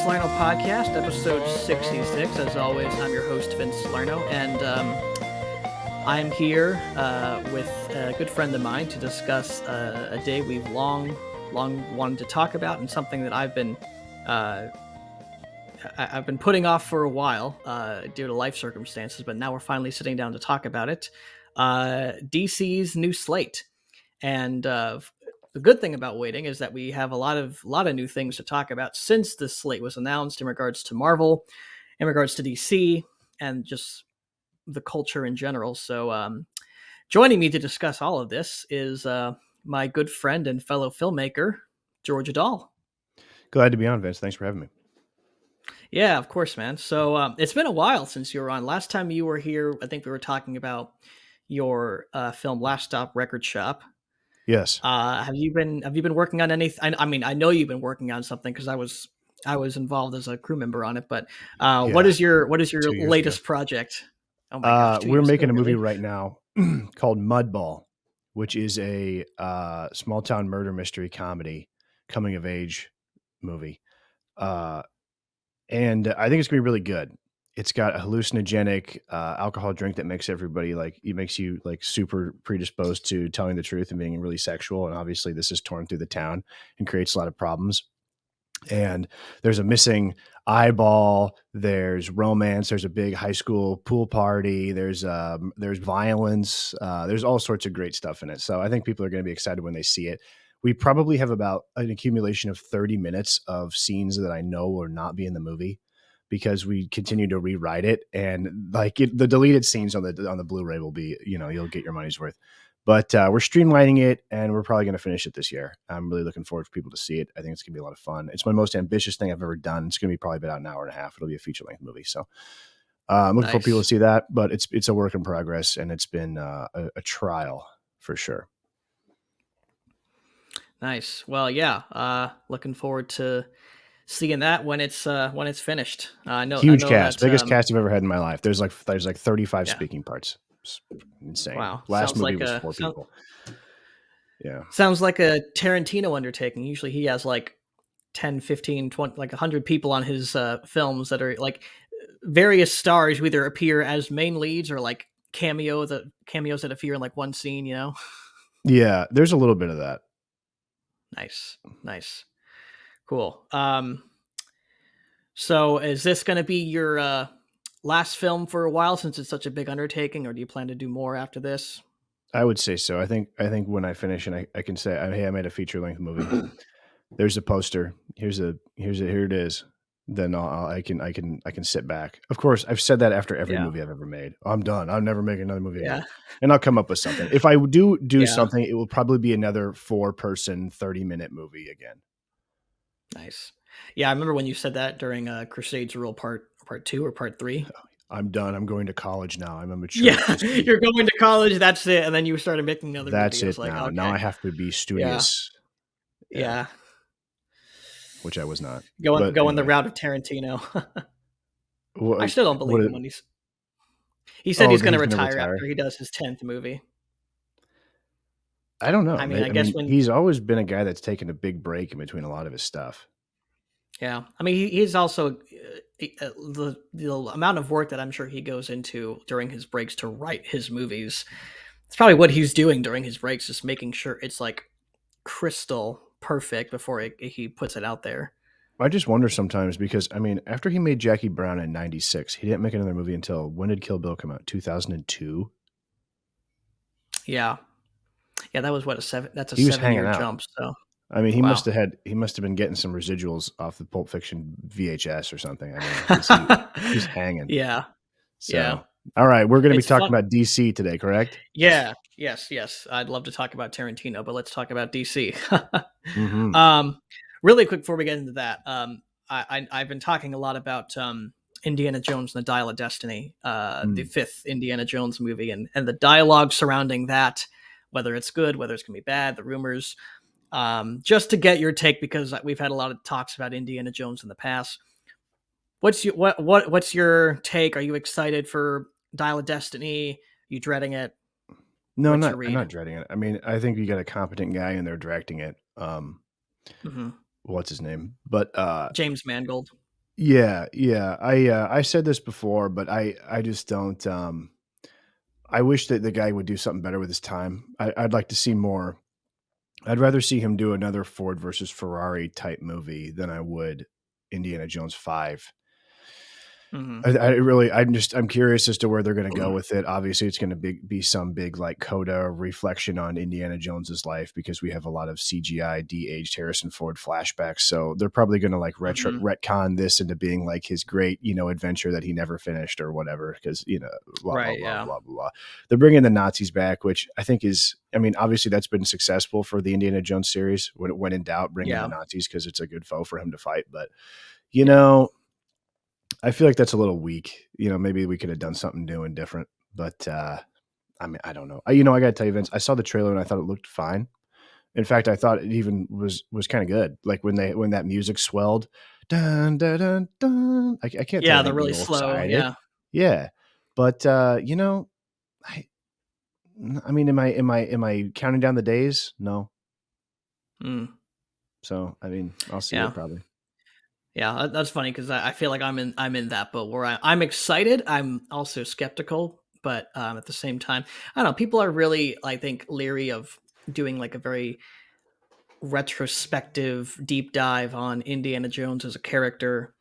Salerno podcast, episode 66. As always, I'm your host, Vince Salerno, and I'm here with a good friend of mine to discuss a day we've long wanted to talk about, and something that I've been putting off for a while due to life circumstances, but now we're finally sitting down to talk about it. DC's new slate, and the good thing about waiting is that we have a lot of new things to talk about since the slate was announced in regards to Marvel, in regards to DC, and just the culture in general. So joining me to discuss all of this is my good friend and fellow filmmaker, George Adal. Glad to be on, Vince. Thanks for having me. Yeah, of course, man. So it's been a while since you were on. Last time you were here, I think we were talking about your film Last Stop Record Shop. Yes. Have you been working on anything? I mean, I know you've been working on something because I was involved as a crew member on it. But what is your latest project? Oh my gosh, we're making a movie right now called Mudball, which is a small town murder mystery comedy, coming of age movie, and I think it's gonna be really good. It's got a hallucinogenic alcohol drink that makes everybody it makes you super predisposed to telling the truth and being really sexual. And obviously this is torn through the town and creates a lot of problems. And there's a missing eyeball, there's romance, there's a big high school pool party, there's violence, there's all sorts of great stuff in it. So I think people are going to be excited when they see it. We probably have about an accumulation of 30 minutes of scenes that I know will not be in the movie, because we continue to rewrite it, and the deleted scenes on the Blu-ray will be, you'll get your money's worth. But we're streamlining it, and we're probably going to finish it this year. I'm really looking forward for people to see it. I think it's going to be a lot of fun. It's my most ambitious thing I've ever done. It's going to be probably about an hour and a half. It'll be a feature-length movie. So I'm looking for people to see that, but it's a work in progress, and it's been a trial for sure. Nice. Well, yeah. Looking forward to seeing that when it's finished. Huge cast, biggest cast I've ever had in my life. There's like 35 speaking parts. It's insane. Wow. Last movie was 4 people. Yeah. Sounds like a Tarantino undertaking. Usually he has 10, 15, 20, 100 people on his films that are various stars who either appear as main leads or cameos that appear in one scene, Yeah, there's a little bit of that. Nice. Cool. So is this going to be your last film for a while, since it's such a big undertaking, or do you plan to do more after this? I would say so. I think when I finish and I can say, hey, I made a feature length movie. There's a poster. Here it is. Then I can sit back. Of course, I've said that after every movie I've ever made. I'm done. I'll never make another movie again. And I'll come up with something. If I do something, it will probably be another 4-person 30-minute movie again. Nice. Yeah, I remember when you said that during Crusades Rule Part 2 or Part 3. I'm done. I'm going to college now. I'm a mature. Yeah, you're going to college. That's it. And then you started making another movie. That's it now. Okay. Now I have to be studious. Yeah. Which I was not. Going the route of Tarantino. I still don't believe him when he said he's going to retire after he does his 10th movie. I don't know. I mean, I guess he's always been a guy that's taken a big break in between a lot of his stuff. Yeah. I mean, he's also the amount of work that I'm sure he goes into during his breaks to write his movies. It's probably what he's doing during his breaks, just making sure it's crystal perfect before he puts it out there. I just wonder sometimes, because after he made Jackie Brown in '96, he didn't make another movie until, when did Kill Bill come out? 2002. Yeah, that was what, that's a 7-year jump. So he must have been getting some residuals off the Pulp Fiction VHS or something. He's hanging. Yeah. So, yeah. All right, we're going to be talking about DC today, correct? Yeah. Yes. I'd love to talk about Tarantino, but let's talk about DC. Mm-hmm. Really quick before we get into that, I've been talking a lot about Indiana Jones and the Dial of Destiny, the 5th Indiana Jones movie, and the dialogue surrounding that, whether it's good, whether it's going to be bad, the rumors, just to get your take, because we've had a lot of talks about Indiana Jones in the past. What's your take? Are you excited for Dial of Destiny? Are you dreading it? No, I'm not dreading it. I think you got a competent guy in there directing it. What's his name? But James Mangold. Yeah, yeah. I said this before, but I just don't. I wish that the guy would do something better with his time. I'd like to see more. I'd rather see him do another Ford versus Ferrari type movie than I would Indiana Jones 5. Hmm. I really, I'm curious as to where they're going to go with it. Obviously, it's going to be some big like coda reflection on Indiana Jones's life because we have a lot of CGI de-aged Harrison Ford flashbacks. So they're probably going to like Hmm. retcon this into being like his great, adventure that he never finished or whatever. Because blah blah Right. blah Yeah. blah blah. They're bringing the Nazis back, which I think is, I mean, obviously that's been successful for the Indiana Jones series. When in doubt, bring in the Yeah. Nazis because it's a good foe for him to fight. But you Yeah. know I feel like that's a little weak. Maybe we could have done something new and different. But I mean, I don't know. I got to tell you, Vince, I saw the trailer and I thought it looked fine. In fact, I thought it even was kind of good. Like when that music swelled, dun dun dun dun. I can't tell Yeah. you They're anything really real slow. excited. Yeah. Yeah, but I I mean, am I counting down the days? No. Mm. So I mean, I'll see Yeah. it probably. Yeah, that's funny because I feel like I'm in that boat where I'm excited. I'm also skeptical, but at the same time, I don't know. People are really, I think, leery of doing like a very retrospective deep dive on Indiana Jones as a character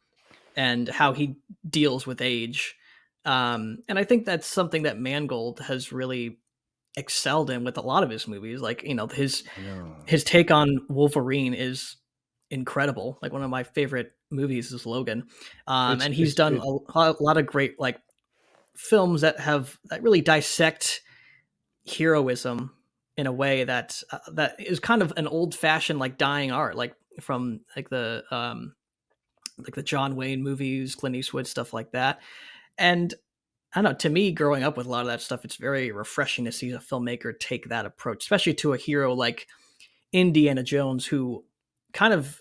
and how he deals with age. And I think that's something that Mangold has really excelled in with a lot of his movies. Like his I know. his take on Wolverine is incredible. Like one of my favorite movies is Logan, It's and he's it's done it. a lot of great like films that really dissect heroism in a way that is kind of an old fashioned like dying art, like from like the John Wayne movies, Clint Eastwood stuff like that. And I don't know. To me, growing up with a lot of that stuff, it's very refreshing to see a filmmaker take that approach, especially to a hero like Indiana Jones, who kind of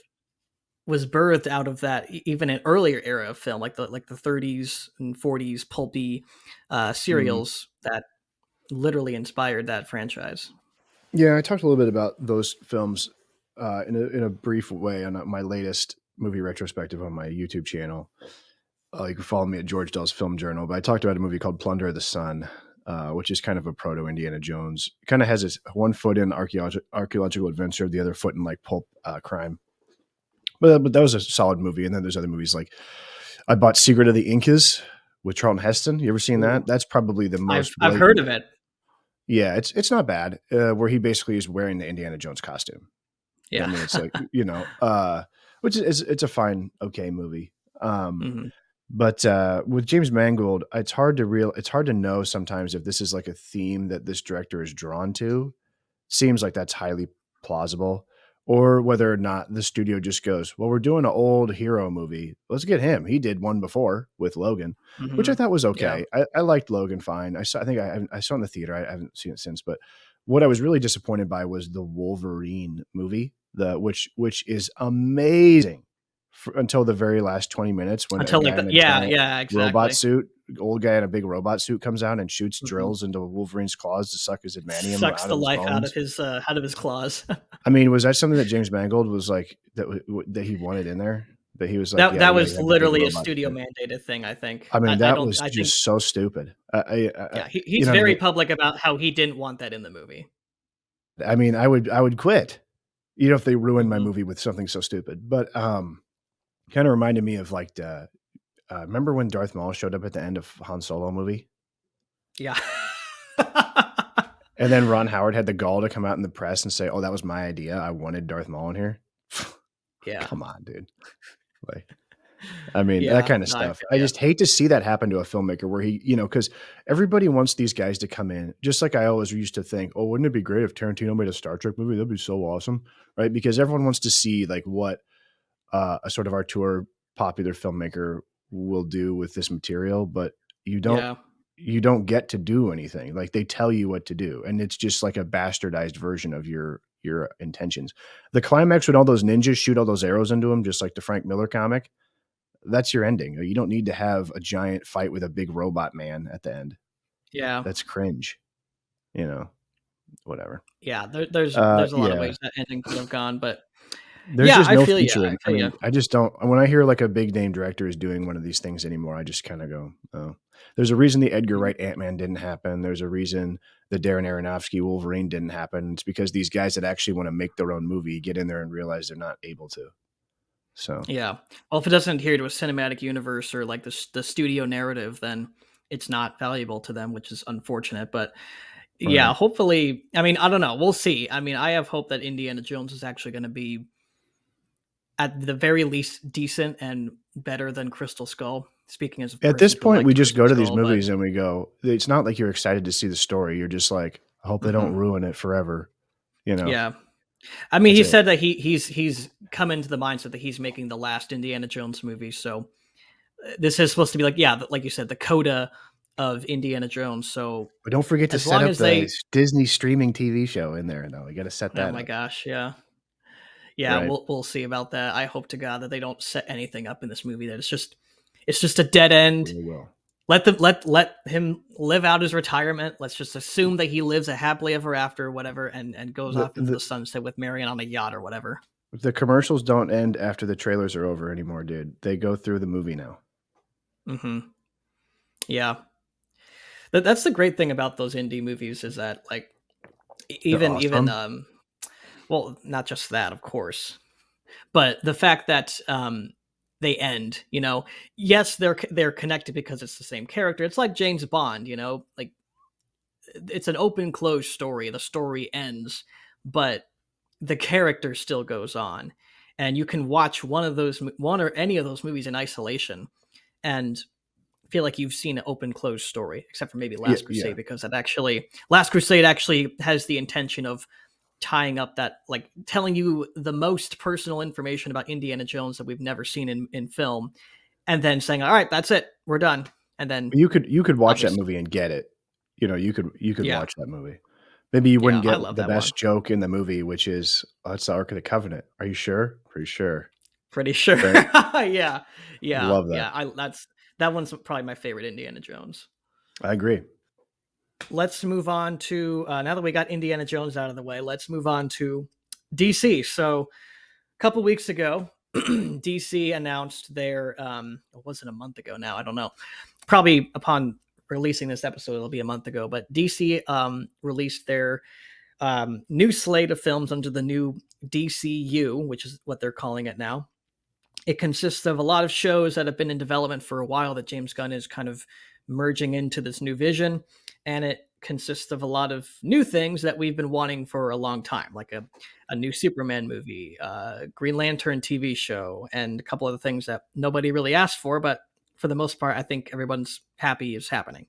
was birthed out of that even an earlier era of film, like the 30s and 40s pulpy Mhm. serials that literally inspired that franchise. Yeah, I talked a little bit about those films in a brief way on my latest movie retrospective on my YouTube channel. You can follow me at George Dell's Film Journal. But I talked about a movie called Plunder of the Sun, which is kind of a proto Indiana Jones. It kind of has its one foot in archaeological adventure, the other foot in like pulp crime. But that was a solid movie. And then there's other movies like I bought Secret of the Incas with Charlton Heston. You ever seen Ooh, that? That's probably the most I've heard blatant. of it. Yeah, it's not bad. Where he basically is wearing the Indiana Jones costume. I Yeah. mean, it's like which is it's a fine, okay movie. Hmm. But with James Mangold, it's hard to know sometimes if this is like a theme that this director is drawn to. Seems like that's highly plausible, or whether or not the studio just goes, "Well, we're doing an old hero movie. Let's get him. He did one before with Logan." Which I Hmm. thought was Yeah. okay. I liked Logan fine. I saw it in the theater. I haven't seen it since, but what I was really disappointed by was the Wolverine movie, the which is amazing until the very last 20 minutes when a Until like guy the in a yeah, giant yeah, robot exactly. suit, old guy in a big robot suit comes out and shoots Hmm. drills into Wolverine's claws to suck his adamantium Sucks out the of his life bones. out of his claws. I mean, was that something that James Mangold was like that he wanted in there? That he was like, That yeah, we that got to was have a big literally a robot studio suit. mandated thing, I think. I mean, I that don't was I think just so stupid. yeah, You he's know what I very mean? public about how he didn't want that in the movie. I mean, I would quit. If they ruined my Mhm. movie with something so stupid. But kind of reminded me of like remember when Darth Maul showed up at the end of Han Solo movie, Yeah. and then Ron Howard had the gall to come out in the press and say, "Oh, that was my idea. I wanted Darth Maul in here." Yeah. Come on, dude. Like, I mean, that Yeah. kind of No, I stuff. feel I ya. just hate to see that happen to a filmmaker where he, because everybody wants these guys to come in. Just like I always used to think, oh, wouldn't it be great if Tarantino made a Star Trek movie? That'd be so awesome, right? Because everyone wants to see like what a sort of auteur popular filmmaker will do with this material, but you don't Yeah. you don't get to do anything. Like they tell you what to do, and it's just like a bastardized version of your intentions. The climax when all those ninjas shoot all those arrows into them, just like the Frank Miller comic, that's your ending. You don't need to have a giant fight with a big robot man at the end. Yeah. That's cringe, you know, whatever. Yeah. There's a lot of Yeah. ways that ending could have gone, but There's Yeah, just I no feel you. future I in I feel you. mean, I just don't when I hear like a big name director is doing one of these things anymore, I just kinda go, "Oh." There's a reason the Edgar Mhm. Wright Ant-Man didn't happen. There's a reason the Darren Aronofsky Wolverine didn't happen. It's because these guys that actually wanna make their own movie get in there and realize they're not able to. So, Yeah. Well, if it doesn't adhere to a cinematic universe or like the studio narrative, then it's not valuable to them, which is unfortunate. But yeah, right. hopefully, I mean, I don't know. We'll see. I mean, I have hope that Indiana Jones is actually going to be at the very least decent and better than Crystal Skull. Speaking as a At this person who point, we liked just Crystal go to these Skull, but movies and we go it's not like you're excited to see the story. You're just like, "I hope they don't mhm, ruin it forever." You know? yeah. I mean, That's he it. said that he's come into the mindset that he's making the last Indiana Jones movie. So this is supposed to be like, yeah, like you said, the coda of Indiana Jones. So But don't forget to as set long up as the they, s Disney streaming TV show in there, though. You gotta set oh that my up, gosh, yeah, yeah, right? we'll see about that. I hope to God that they don't set anything up in this movie that it's just a dead end. Really will. Let him live out his retirement. Let's just assume that he lives a happily ever after, or whatever, and goes The off into the the sunset with Marion on a yacht or whatever. the commercials don't end after the trailers are over anymore, dude. They go through the movie now. Hmm. Yeah, that's the great thing about those indie movies is that like They're even awesome. well, not just that, of course, but the fact that they end, yes, they're connected because it's the same character. It's like James Bond, like it's an open closed story. The story ends, but the character still goes on, and you can watch one or any of those movies in isolation and feel like you've seen an open closed story, except for maybe Yeah, Last yeah. Crusade, because Last Crusade actually has the intention of tying up that, like, telling you the most personal information about Indiana Jones that we've never seen in film, and then saying, "All right, that's it, we're done," and then You could watch that obviously, movie and get it. You could yeah, watch that movie. Maybe you yeah, wouldn't I get love the that one. best joke in the movie, which is, "Oh, it's the Ark of the Covenant." Are you sure? Pretty sure, Pretty sure, right? yeah, yeah, Love that. yeah. That one's probably my favorite Indiana Jones. I agree. Let's move on to now that we got Indiana Jones out of the way. Let's move on to DC. So couple weeks ago, DC announced their what was it, a month ago now? I don't know. Probably upon releasing this episode, it'll be a month ago. But DC released their new slate of films under the new DCU, which is what they're calling it now. It consists of a lot of shows that have been in development for a while that James Gunn is kind of merging into this new vision. And it consists of a lot of new things that we've been wanting for a long time, like a new Superman movie, Green Lantern TV show, and a couple other things that nobody really asked for, but for the most part, I think everyone's happy is happening.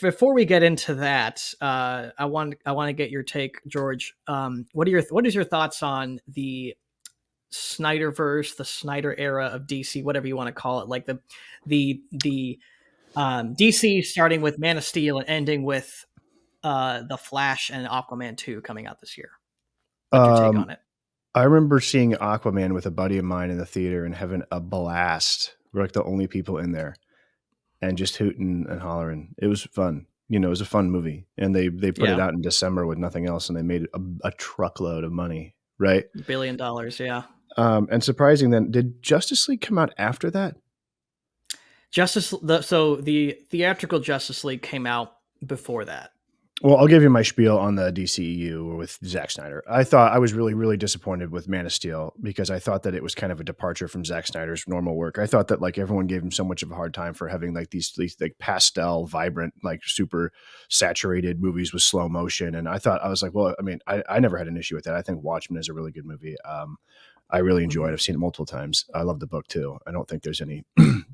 Before we get into that, I want to get your take, George. What is your thoughts on the Snyderverse, the Snyder era of DC, whatever you want to call it, like the DC starting with Man of Steel and ending with the Flash and Aquaman 2 coming out this year. What's your take Um, on it? I remember seeing Aquaman with a buddy of mine in the theater and having a blast. We're like the only people in there and just hooting and hollering. It was fun. It was a fun movie, and they put it Yeah, out in December with nothing else, and they made a truckload of money, right? $1 billion. Yeah, And surprising then, did Justice League come out after that? so the theatrical Justice League came out before that. Well, I'll give you my spiel on the DCEU with Zack Snyder. I was really, really disappointed with Man of Steel because I thought that it was kind of a departure from Zack Snyder's normal work. I thought that like everyone gave him so much of a hard time for having like these like pastel, vibrant, like super saturated movies with slow motion. And I was like, well, I mean, I never had an issue with that. I think Watchmen is a really good movie. I really enjoy it. Mhm. I've seen it multiple times. I love the book too. I don't think there's any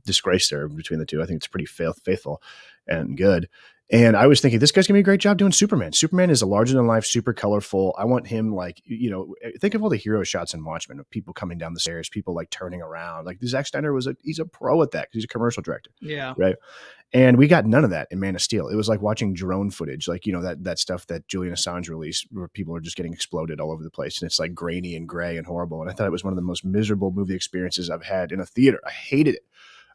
disgrace there between the two. I think it's pretty faithful and good. And I was thinking, this guy's gonna be a great job doing Superman. Superman is a larger than life, super colorful. I want him like, think of all the hero shots in Watchmen of people coming down the stairs, people like turning around. Like Zack Snyder he's a pro at that because he's a commercial director, Yeah, right? And we got none of that in Man of Steel. It was like watching drone footage, like that stuff that Julian Assange released, where people are just getting exploded all over the place, and it's like grainy and gray and horrible. And I thought it was one of the most miserable movie experiences I've had in a theater. I hated it.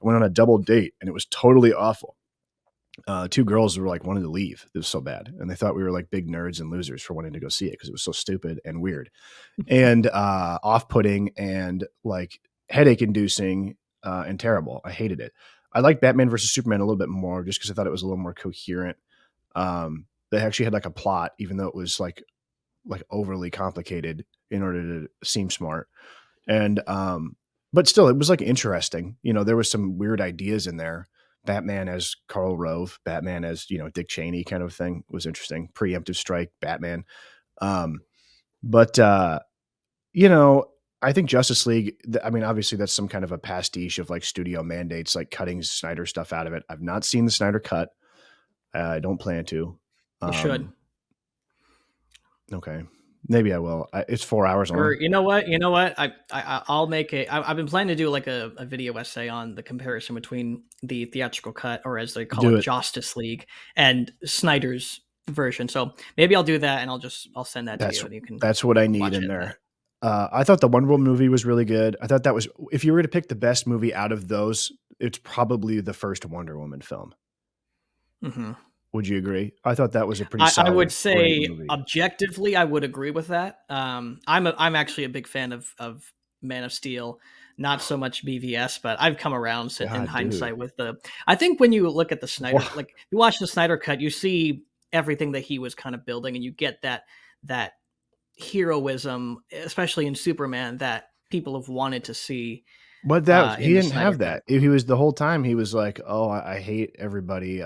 I went on a double date, and it was totally awful. Two girls were like wanting to leave. It was so bad, and they thought we were like big nerds and losers for wanting to go see it because it was so stupid and weird and off-putting and like headache-inducing and terrible. I hated it. I liked Batman versus Superman a little bit more just because I thought it was a little more coherent. They actually had like a plot, even though it was like overly complicated in order to seem smart. And but still, it was like interesting. You know, there was some weird ideas in there. Batman as Karl Rove, Batman as, you know, Dick Cheney kind of thing was interesting. Preemptive strike, Batman. Um, but you know, I think Justice League, I mean, obviously that's some kind of a pastiche of like studio mandates, like cutting Snyder stuff out of it. I've not seen the Snyder cut. I don't plan to. You should. Okay. Maybe I will. It's 4 hours Or long. you know what? I'll make I've been planning to do like a video essay on the comparison between the theatrical cut, or as they call Do it, it. Justice League, and Snyder's version. So maybe I'll do that, and I'll send that to you, and you can That's what I need watch in it. there. I thought the Wonder Woman movie was really good. I thought that was, if you were to pick the best movie out of those, it's probably the first Wonder Woman film. Mm-hmm. Would you agree? I thought that was a pretty I would solid, great say movie. objectively, I would agree with that. I'm actually a big fan of Man of Steel, not so much BVS, but I've come around in God, dude. hindsight with the. I think when you look at the Snyder, Wha- like you watch the Snyder cut, you see everything that he was kind of building, and you get that heroism, especially in Superman, that people have wanted to see But that he in the didn't Snyder have cut. that. He was the whole time. He was like, "Oh, I hate everybody.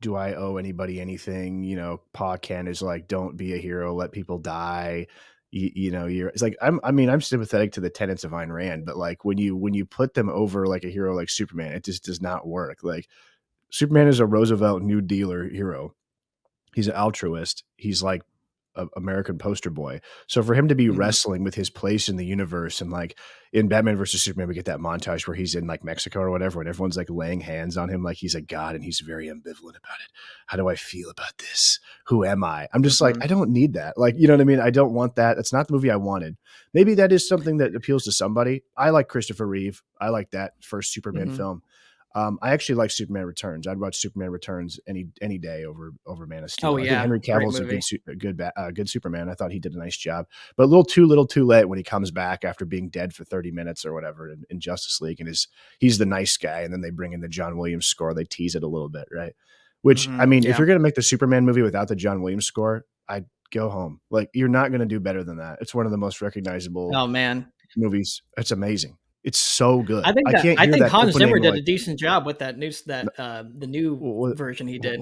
Do I owe anybody anything?" You know, Pa Kent is like, "Don't be a hero. Let people die." You know, it's like I mean, I'm sympathetic to the tenets of Ayn Rand, but like when you put them over like a hero like Superman, it just does not work. Like Superman is a Roosevelt New Dealer hero. He's an altruist. He's like a American poster boy. So for him to be Mhm, wrestling with his place in the universe, and like in Batman versus Superman, we get that montage where he's in like Mexico or whatever, and everyone's like laying hands on him like he's a god, and he's very ambivalent about it. How do I feel about this? Who am I? I'm just like, mhm, I don't need that. Like, you know what I mean? I don't want that. That's not the movie I wanted. Maybe that is something that appeals to somebody. I like Christopher Reeve. I like that first Superman mhm. film. I actually like Superman Returns. I'd watch Superman Returns any day over Man of Oh Steel. I think yeah, Henry great Cavill's a movie. good Superman. I thought he did a nice job, but a little too late when he comes back after being dead for 30 minutes or whatever in Justice League, and he's the nice guy, and then they bring in the John Williams score. They tease it a little bit, right? Which I mean, if Yeah. you're gonna make the Superman movie without the John Williams score, I'd go home. Like you're not gonna do better than that. It's one of the most recognizable Oh man. movies. It's amazing. It's so good. I can't I hear think that Hans Zimmer opening did a like decent job with the new Wha version he did.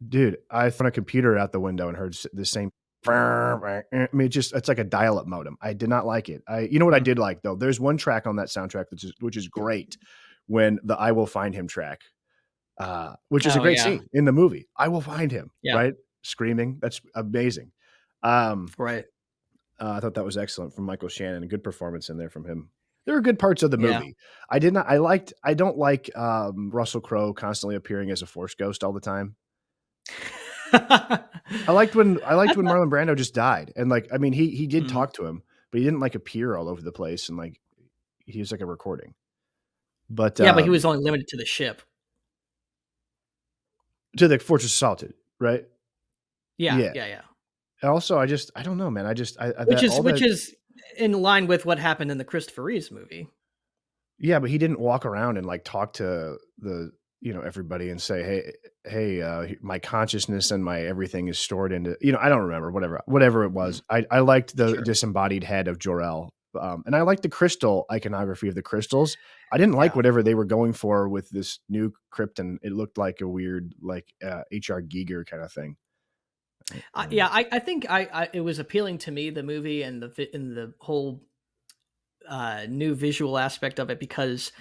dude, I threw a computer out the window and heard the same I mean, it's like a dial-up modem. I did not like it. You know what I Mm. did like though? There's one track on that soundtrack which is great when the "I Will Find Him" track, which is a Oh great yeah, scene in the movie. "I will find him," yeah, right? Screaming. That's amazing. Um, right, I thought that was excellent from Michael Shannon. A good performance in there from him. There are good parts of the yeah. movie. I don't like Russell Crowe constantly appearing as a force ghost all the time. I I liked when thought, Marlon Brando just died, and like I mean he did mm, talk to him, but he didn't like appear all over the place, and like he was like a recording. But yeah, but he was only limited to the ship. to the Fortress of Solitude, right? Yeah, Yeah. yeah, yeah. And also, I don't know, man. I that all Which that is in line with what happened in the Christopher Reeves movie. yeah, but he didn't walk around and like talk to the everybody and say, hey, my consciousness and my everything is stored into I don't remember whatever it Mm, was. I liked the sure. disembodied head of Jor-El. And I liked the crystal iconography of the crystals. I didn't like Yeah. whatever they were going for with this new crypt, and it looked like a weird like HR Giger kind of thing. Yeah, I think it was appealing to me, the movie, and the whole new visual aspect of it, because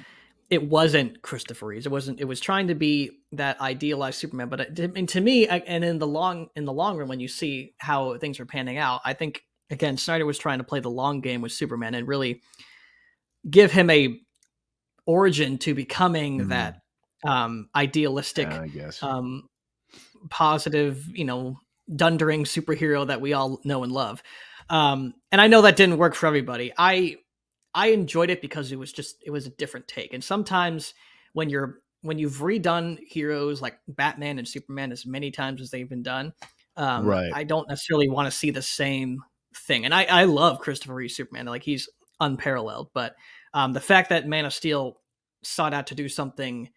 it wasn't Christopher Reeves. It wasn't. It was trying to be that idealized Superman. But and to me, and in the long run, when you see how things are panning out, I think again Snyder was trying to play the long game with Superman and really give him a origin to becoming that Mm, idealistic, I guess. um, positive, dundering superhero that we all know and love. And I know that didn't work for everybody. I enjoyed it because it was a different take. And sometimes when you're when you've redone heroes like Batman and Superman as many times as they've been done, Right. I don't necessarily want to see the same thing. And I love Christopher Reeve Superman, like he's unparalleled. But the fact that Man of Steel sought out to do something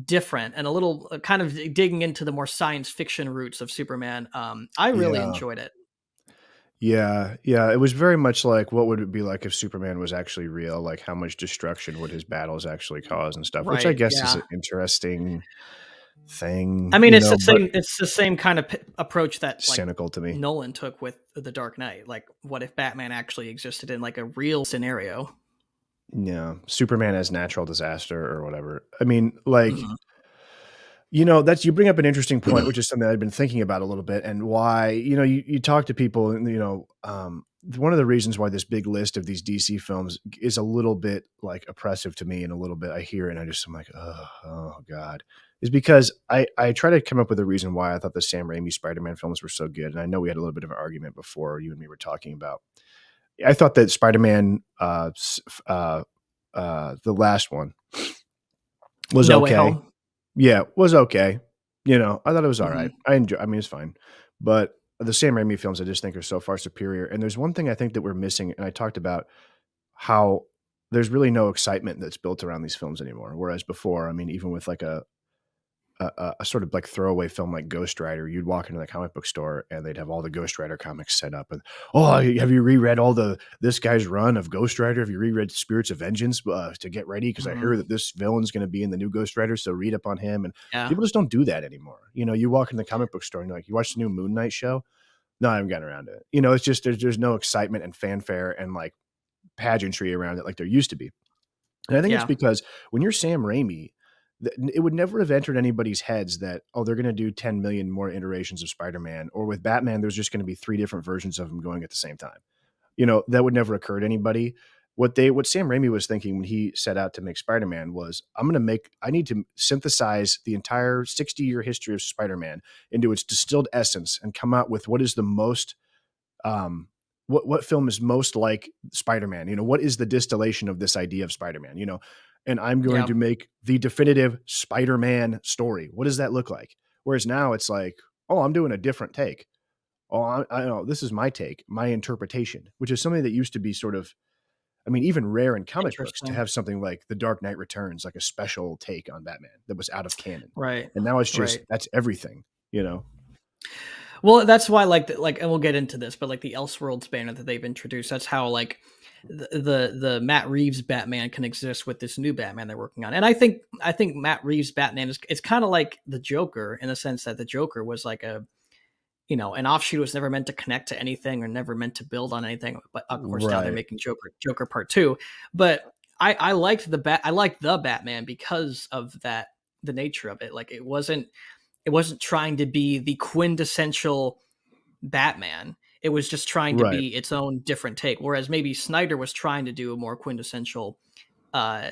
different and a little kind of digging into the more science fiction roots of Superman, I really Yeah. enjoyed it. Yeah, yeah, it was very much like, what would it be like if Superman was actually real? Like, how much destruction would his battles actually cause and stuff, which I Right? guess is Yeah. an interesting I thing, mean, you know, but it's the same kind of approach that like cynical to me. Nolan took with The Dark Knight. Like, what if Batman actually existed in like a real scenario? Yeah, Superman as natural disaster or whatever. I mean, like, Mhm. you know, that's you bring up an interesting point, which is something I've been thinking about a little bit, and why, you know, you talk to people and, you know, one of the reasons why this big list of these DC films is a little bit like oppressive to me, and a little bit I hear it and I'm like, oh God, is because I try to come up with a reason why I thought the Sam Raimi Spider-Man films were so good. And I know we had a little bit of an argument before, you and me were talking about. I thought that Spider-Man, the last one was No Way okay. Home. Yeah, was okay. You know, I thought it was alright. Mhm. I mean, it's fine. But the Sam Raimi films I just think are so far superior, and there's one thing I think that we're missing, and I talked about how there's really no excitement that's built around these films anymore, whereas before, I mean, even with like a sort of like throwaway film like Ghost Rider, you'd walk into the comic book store and they'd have all the Ghost Rider comics set up. And, oh, have you reread all this guy's run of Ghost Rider? Have you reread Spirits of Vengeance to get ready? Because I Mhm. hear that this villain's going to be in the new Ghost Rider, so read up on him. And Yeah. people just don't do that anymore. You know, you walk in the comic book store and you're like, you watch the new Moon Knight show? No, I haven't gotten around to it. You know, it's just there's no excitement and fanfare and like pageantry around it like there used to be. And I think it's Yeah. because when you're Sam Raimi, it would never have entered anybody's heads that, oh, they're going to do 10 million more iterations of Spider-Man, or with Batman, there's just going to be 3 different versions of him going at the same time. You know, that would never occur to anybody. What Sam Raimi was thinking when he set out to make Spider-Man was, I need to synthesize the entire 60-year history of Spider-Man into its distilled essence and come out with what is the most um what film is most like Spider-Man? You know, what is the distillation of this idea of Spider-Man? You know, and I'm going Yeah. to make the definitive Spider-Man story. What does that look like? Whereas now it's like, oh, I'm doing a different take. Oh, I know this is my take, my interpretation, which is something that used to be sort of, I mean, even rare in comic books to Interesting. have something like The Dark Knight Returns, like a special take on Batman that was out of canon. Right. And now it's just Right. that's everything, you know. Well, that's why like and we'll get into this, but like the Elseworlds banner that they've introduced, that's how like the Matt Reeves Batman can exist with this new Batman they're working on. And I think Matt Reeves Batman is it's kind of like the Joker in the sense that the Joker was like a an offshoot, was never meant to connect to anything or never meant to build on anything. But of course now they're Right. making Joker Part 2. But I liked I liked the Batman because of that, the nature of it. Like it wasn't trying to be the quintessential Batman. It was just trying to Right. be its own different take. Whereas maybe Snyder was trying to do a more quintessential uh,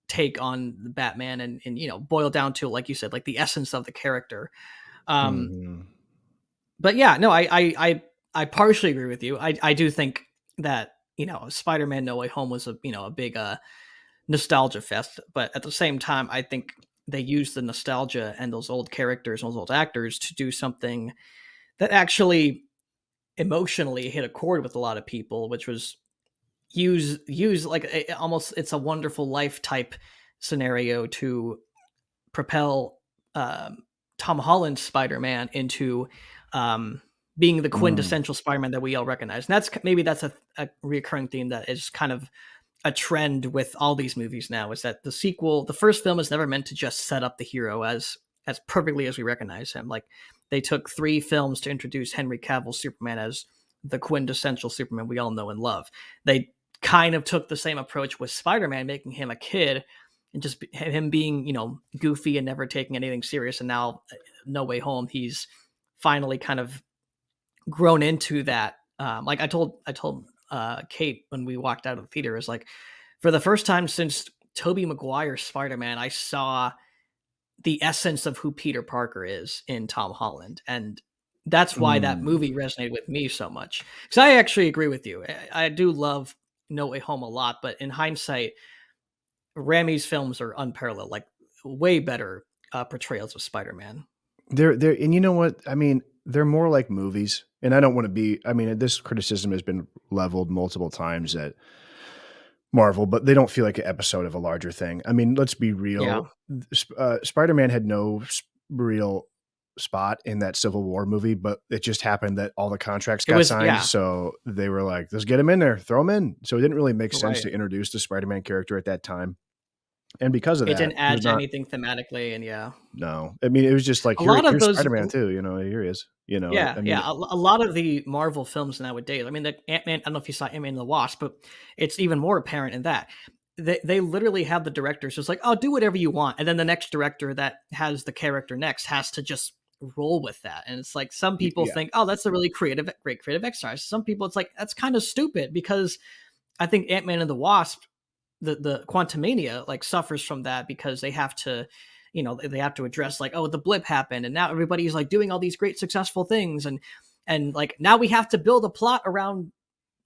take on the Batman and boil down to, like you said, like the essence of the character. Um, Mhm. but yeah, no, I partially agree with you. I do think that Spider-Man No Way Home was a big nostalgia fest, but at the same time, I think they used the nostalgia and those old characters and those old actors to do something that actually emotionally hit a chord with a lot of people, which was use like almost it's a wonderful life type scenario to propel um, Tom Holland's Spider-Man into um, being the Mm. quintessential Spider-Man that we all recognize. And maybe that's a recurring theme that is kind of a trend with all these movies now, is that the first film is never meant to just set up the hero as perfectly as we recognize him. Like they took 3 films to introduce Henry Cavill's Superman as the quintessential Superman we all know and love. They kind of took the same approach with Spider-Man, making him a kid and just him being, goofy and never taking anything serious. And now, No Way Home, he's finally kind of grown into that. Like I told Kate when we walked out of the theater, is like for the first time since Tobey Maguire's Spider-Man, I saw the essence of who Peter Parker is in Tom Holland, and that's why that Mm. movie resonated with me so much. Because I actually agree with you. I do love No Way Home a lot, but in hindsight, Raimi's films are unparalleled. Like way better portrayals of Spider-Man. They're and you know what? I mean, they're more like movies, and I don't want to be. I mean, this criticism has been leveled multiple times at Marvel, but they don't feel like an episode of a larger thing. I mean, let's be Yeah, real. Spider-Man had no real spot in that Civil War movie, but it just happened that all the contracts it got was. signed, Yeah, so they were like, "Let's get him in there, throw him in." So it didn't really make sense right. to introduce the Spider-Man character at that time, and because of It that, didn't he add was to not. anything thematically, and yeah, No, I mean, it was just like, a lot of here's those. Spider-Man too, you know, here he is, you know. Yeah, I yeah. mean, A lot of the Marvel films nowadays. I mean, the Ant Man. I don't know if you saw Ant Man and the Wasp, but it's even more apparent in that they literally have the directors just like, "Oh, do whatever you want," and then the next director that has the character next has to just roll with that. And it's like some people yeah, think, "Oh, that's a really great creative exercise." Some people, it's like that's kind of stupid because I think Ant Man and the Wasp, the Quantumania, like suffers from that because they have to, they have to address like, oh, the blip happened, and now everybody's like doing all these great successful things, and like now we have to build a plot around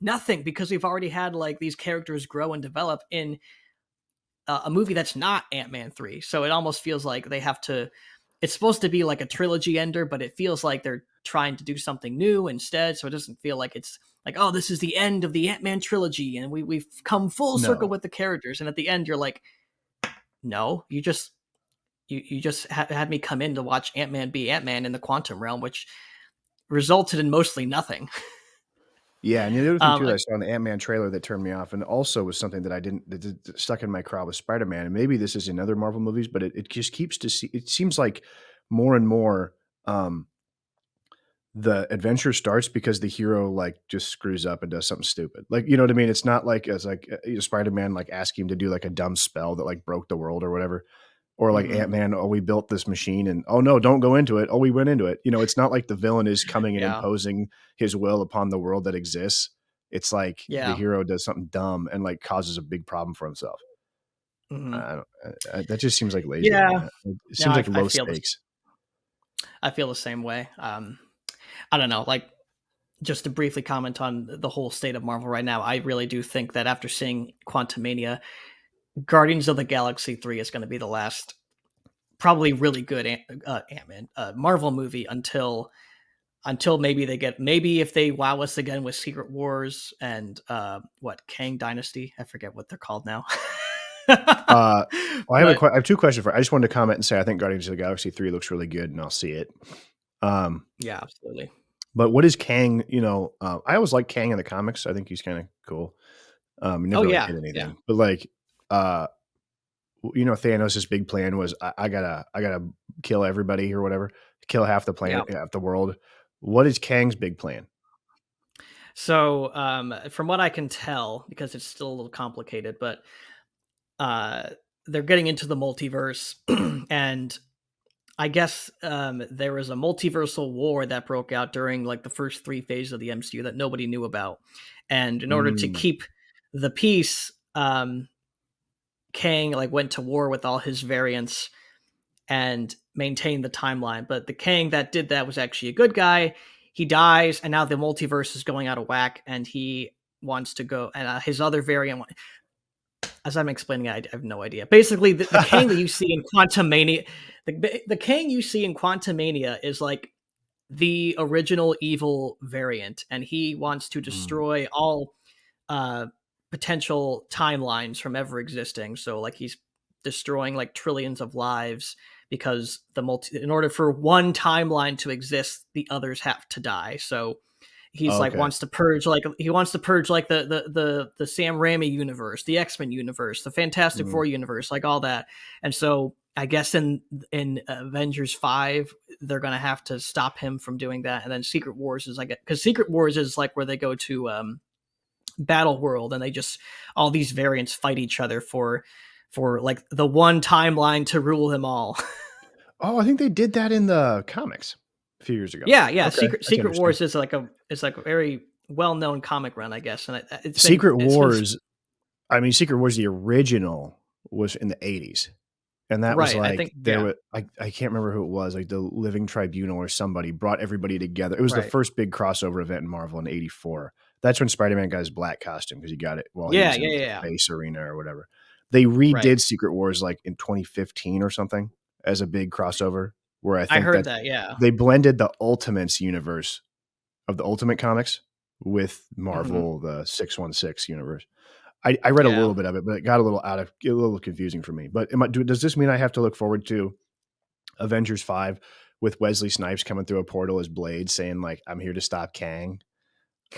nothing because we've already had like these characters grow and develop in a movie that's not Ant-Man 3. So it almost feels like they have to, it's supposed to be like a trilogy ender, but it feels like they're trying to do something new instead. So it doesn't feel like it's like, oh, this is the end of the Ant-Man trilogy and we've come full circle no. with the characters. And at the end, you're like, no, you just had me come in to watch Ant-Man be Ant-Man in the quantum realm, which resulted in mostly nothing. Yeah, and the other thing too that I- I saw in the Ant-Man trailer that turned me off, and also was something that I didn't that stuck in my craw with Spider-Man, and maybe this is in other Marvel movies, but it just keeps to see. It seems like more and more, um, the adventure starts because the hero like just screws up and does something stupid. Like, you know what I mean? It's not like as like Spider-Man like asking him to do like a dumb spell that like broke the world or whatever. Or like Mhm. Ant-Man, oh, we built this machine and oh no, don't go into it. Oh, we went into it. You know, it's not like the villain is coming and Yeah. imposing his will upon the world that exists. It's like the Yeah. hero does something dumb and like causes a big problem for himself. Hmm. I don't, that just seems like lazy to me. Yeah. It No, seems like I low feel stakes. I feel the same way. I don't know, like just to briefly comment on the whole state of Marvel right now, I really do think that after seeing Quantumania, Guardians of the Galaxy 3 is going to be the last probably really good Ant-Man Marvel movie until maybe they get, maybe if they wow us again with Secret Wars and what, Kang Dynasty, I forget what they're called now. Uh, well, But I have two questions for you. I just wanted to comment and say I think Guardians of the Galaxy 3 looks really good and I'll see it. Um, yeah, absolutely. but what is Kang? You know, I always like Kang in the comics. I think he's kind of cool. He Oh never really yeah, did yeah, anything, but like, uh, you know, Thanos' big plan was I gotta kill everybody or whatever, kill half the yeah. planet, half the world. What is Kang's big plan? So from what I can tell, because it's still a little complicated, but uh, they're getting into the multiverse, and I guess there was a multiversal war that broke out during like the first three phases of the MCU that nobody knew about, and in order to Mm, keep the peace, Kang like went to war with all his variants and maintain the timeline. But the Kang that did that was actually a good guy. He dies, and now the multiverse is going out of whack, and he wants to go. And his other variant, as I'm explaining, I have no idea. Basically, the Kang that you see in Quantumania, the Kang you see in Quantumania is like the original evil variant, and he wants to mm. destroy all uh, potential timelines from ever existing. So, like, he's destroying like trillions of lives because in order for one timeline to exist, the others have to die. So he's like Okay. wants to purge like he wants to purge like the Sam Raimi universe, the X-Men universe, the Fantastic Mm. Four universe, like all that. And so I guess in Avengers 5 they're going to have to stop him from doing that. And then Secret Wars is like, cuz Secret Wars is like where they go to Battle World and they just all these variants fight each other for like the one timeline to rule them all. Oh, I think they did that in the comics a few years ago. Yeah, yeah. Okay, that's Secret interesting. Wars is like a very well known comic run, I guess, and Secret it's been Wars. I mean, Secret Wars, the original was in the 80s. And that was right. I like think there yeah, were I can't remember who it was, like the Living Tribunal or somebody brought everybody together. It was the right. first big crossover event in Marvel in '84. That's when Spider-Man got his black costume because he got it while he Yeah, was yeah, in yeah, yeah. space arena or whatever. They Right. redid Secret Wars like in 2015 or something as a big crossover, where I I think heard that that. Yeah. they blended the Ultimates universe of the Ultimate comics with Hmm. Marvel, the 616 universe. I read a Yeah. little bit of it, but it got a little confusing for me. But does this mean I have to look forward to Avengers 5 with Wesley Snipes coming through a portal as Blade saying like, I'm here to stop Kang?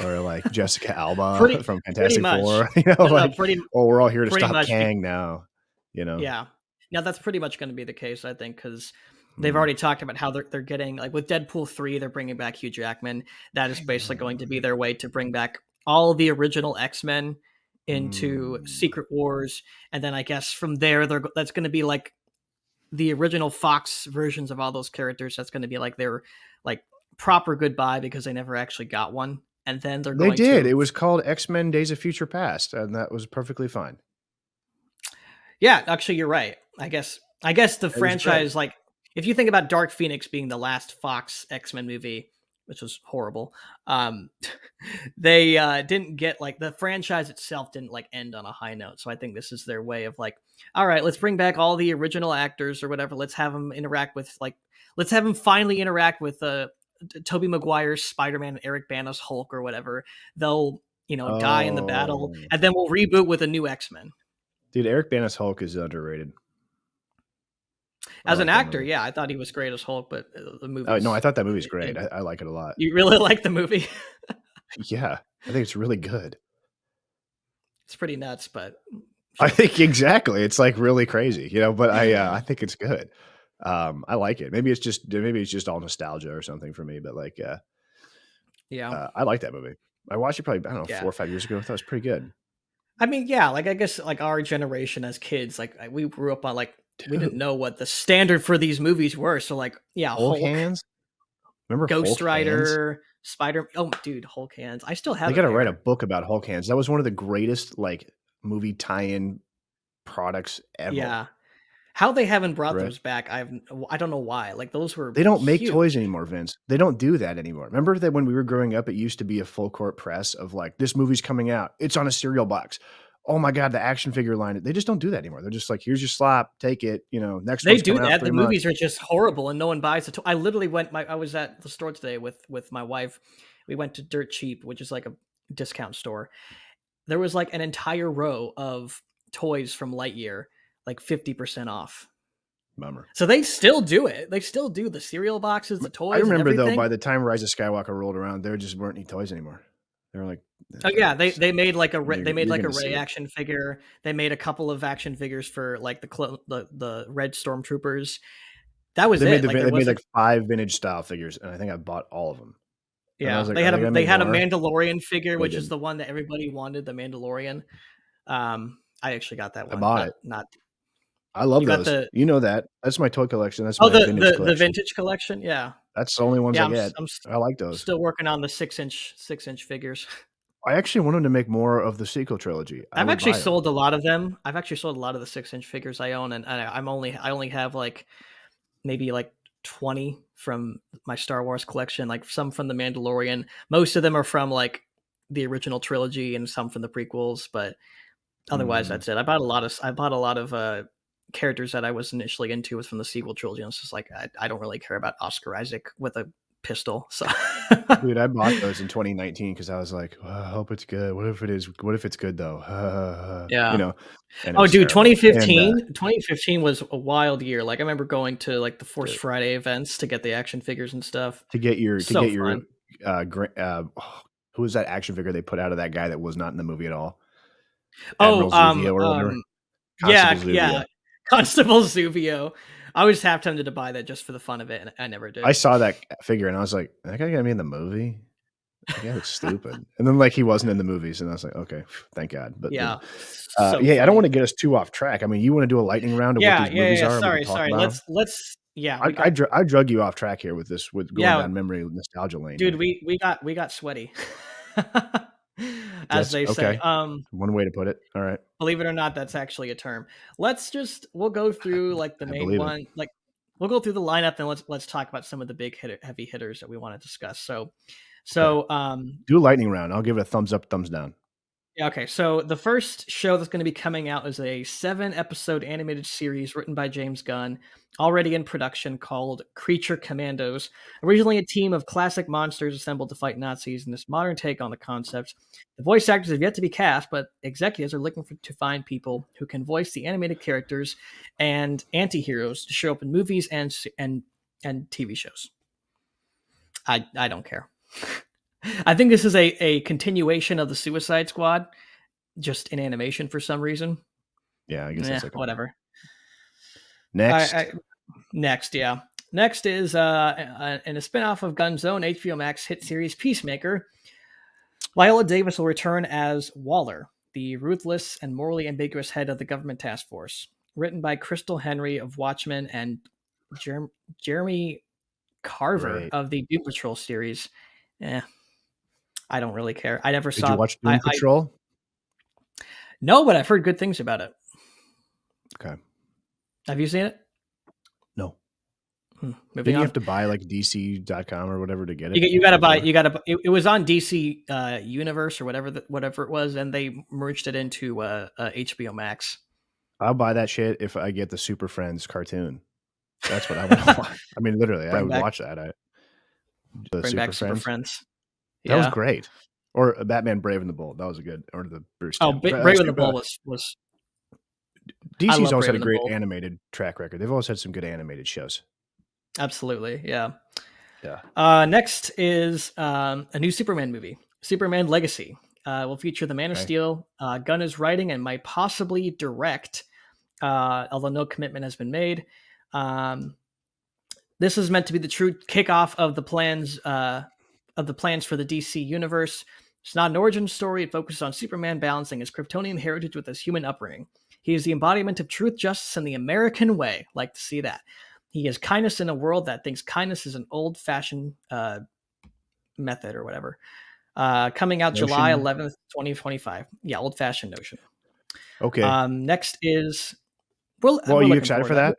Or like Jessica Alba Pretty from pretty Fantastic much. Four, No, no, like, oh, we're all here to pretty stop much. Kang now, you know? Yeah. Now that's pretty much going to be the case, I think, because they've Mm. already talked about how they're getting like with Deadpool 3, they're bringing back Hugh Jackman. That is basically going to be their way to bring back all the original X-Men into Mm. Secret Wars, and then I guess from there that's going to be like the original Fox versions of all those characters. That's going to be like their like proper goodbye because they never actually got one, and then they're They going did. to It was called X-Men Days of Future Past, and that was perfectly fine. Yeah, actually, you're right. I guess the It was great. franchise, like, if you think about Dark Phoenix being the last Fox X-Men movie, which was horrible, um, they didn't get like the franchise itself didn't like end on a high note. So I think this is their way of like, all right, let's bring back all the original actors or whatever. Let's have them interact with like, let's have them finally interact with Tobey Maguire's Spider-Man and Eric Bana's Hulk or whatever. They'll die in the battle, Oh. and then we'll reboot with a new X-Men. Dude, Eric Bana's Hulk is underrated. I As an like that actor, movie. yeah, I thought he was great as Hulk, but the Oh, no, I movies thought that movie's it great. didn't. I like it a lot. You really like the movie? Yeah, I think it's really good. It's pretty nuts, but I sure. think exactly. It's like really crazy, but I think it's good. I like it. Maybe it's just all nostalgia or something for me, but like, Yeah, I like that movie. I watched it probably, I don't know, yeah. 4 or 5 years ago. I thought it was pretty good. I mean, yeah, like I guess like our generation as kids, like we grew up on like we didn't Dude, know what the standard for these movies were. So like, yeah, Hulk Hulk, hands? Remember Ghost Hulk hands? Rider, Spider. Oh, dude, Hulk hands. I still They have a gotta write a pair. book about Hulk hands. That was one of the greatest, like, movie tie-in products ever, Yeah, how they haven't brought right? those back, I don't know why. Like those were They don't make toys huge. anymore, Vince. They don't do that anymore. Remember that when we were growing up, it used to be a full court press of like, this movie's coming out. It's on a cereal box. Oh my God, the action figure line. They just don't do that anymore. They're just like, here's your slop, take it. Next They one's do coming out in that. The 3 months. movies are just horrible, and no one buys it. I literally I was at the store today with my wife. We went to Dirt Cheap, which is like a discount store. There was like an entire row of toys from Lightyear, like 50% off. Bummer. So they still do it. They still do the cereal boxes, the I toys, and remember though, everything. by the time Rise of Skywalker rolled around, there just weren't any toys anymore. They were like, Oh that's yeah, right. they made like they made You're like a gonna see Ray it. action figure. They made a couple of action figures for like the red stormtroopers. That was it. Like there They made wasn't. like 5 vintage style figures, and I think I bought all of them. And I was Yeah, like, "Are they gonna they make had a more?" Mandalorian figure, They which is didn't. the one that everybody wanted, the Mandalorian. I actually got that I one. bought Not it. not I love you got those. the You know that. That's my toy collection. That's oh my vintage the collection. vintage collection. Yeah, That's the only ones yeah. I get. I like those. Still working on the 6-inch figures. I actually want them to make more of the sequel trilogy. I I've would actually buy them. sold a lot of them. I've actually sold a lot of the 6-inch figures I own, and I only have like maybe like 20 from my Star Wars collection, like some from the Mandalorian. Most of them are from like the original trilogy, and some from the prequels, but otherwise, Mm. that's it. I bought a lot of characters that I was initially into was from the sequel trilogy. And it's just like I don't really care about Oscar Isaac with a pistol. So Dude, I bought those in 2019 because I was like, "Well, I hope it's good. What if it is? What if it's good though?" yeah. And it Oh, was dude, terrible. And 2015 was a wild year. Like I remember going to like the Force dude, Friday events to get the action figures and stuff. to So get your fun. who was that action figure they put out of that guy that was not in the movie at all? Oh, Admiral Zuvio or whatever. Constable yeah, Zuvio. yeah. Constable Zuvio. I was half tempted to buy that just for the fun of it, and I never I did. saw that figure and I was like, that guy gonna be in the movie? That guy looks stupid. And then like he wasn't in the movies, and I was like, okay, thank God. But Yeah, so yeah, I don't want funny. to get us too off track. I mean, you want to do a lightning round of what Yeah, these yeah, movies yeah. are, and we can Sorry, talk sorry. about them. Yeah, we got I drug you off track here with going yeah, down memory nostalgia lane dude, here. we got sweaty. As That's they say. okay. One way to put it. All right. Believe it or not, that's actually a term. We'll go through like the I main believe it. one, like we'll go through the lineup and let's talk about some of the heavy hitters that we want to discuss. Okay. So Do a lightning round. I'll give it a thumbs up, thumbs down. Yeah, okay. So the first show that's going to be coming out is a 7-episode animated series written by James Gunn, already in production, called Creature Commandos. Originally a team of classic monsters assembled to fight Nazis in this modern take on the concept. The voice actors have yet to be cast, but executives are looking to find people who can voice the animated characters and anti-heroes to show up in movies and TV shows. I don't care. I think this is a continuation of the Suicide Squad, just in animation for some reason. Yeah, I guess that's like whatever. Next. Next, yeah. Next is in a spinoff of Gunn's own HBO Max hit series Peacemaker. Viola Davis will return as Waller, the ruthless and morally ambiguous head of the government task force. Written by Crystal Henry of Watchmen and Jeremy Carver of the Doom Patrol series. I don't really care. I never saw. Did you watch Doom Patrol? No, but I've heard good things about it. Okay. Have you seen it? No. Maybe you have to buy like DCU.com or whatever to get it? You got to buy. You got to. It was on DC Universe or whatever it was, and they merged it into HBO Max. I'll buy that shit if I get the Super Friends cartoon. That's what I want to watch. I mean, literally, I would watch that. Bring back Super Friends. That was great. Or Batman Brave and the Bold. That was a good. Or the Bruce. Oh, Brave and the Bold was. DC's always had a great animated track record. They've always had some good animated shows. Absolutely, yeah. Yeah. Next is a new Superman movie, Superman Legacy. Will feature the Man of Steel. Gunn is writing and might possibly direct, although no commitment has been made. This is meant to be the true kickoff of the plans for the DC universe. It's not an origin story. It focuses on Superman balancing his Kryptonian heritage with his human upbringing. He is the embodiment of truth, justice, and the American way. Like to see that. He has kindness in a world that thinks kindness is an old-fashioned method or whatever. Coming out notion? July 11th, 2025. Yeah, old-fashioned notion. Okay. Next is... are you excited for that?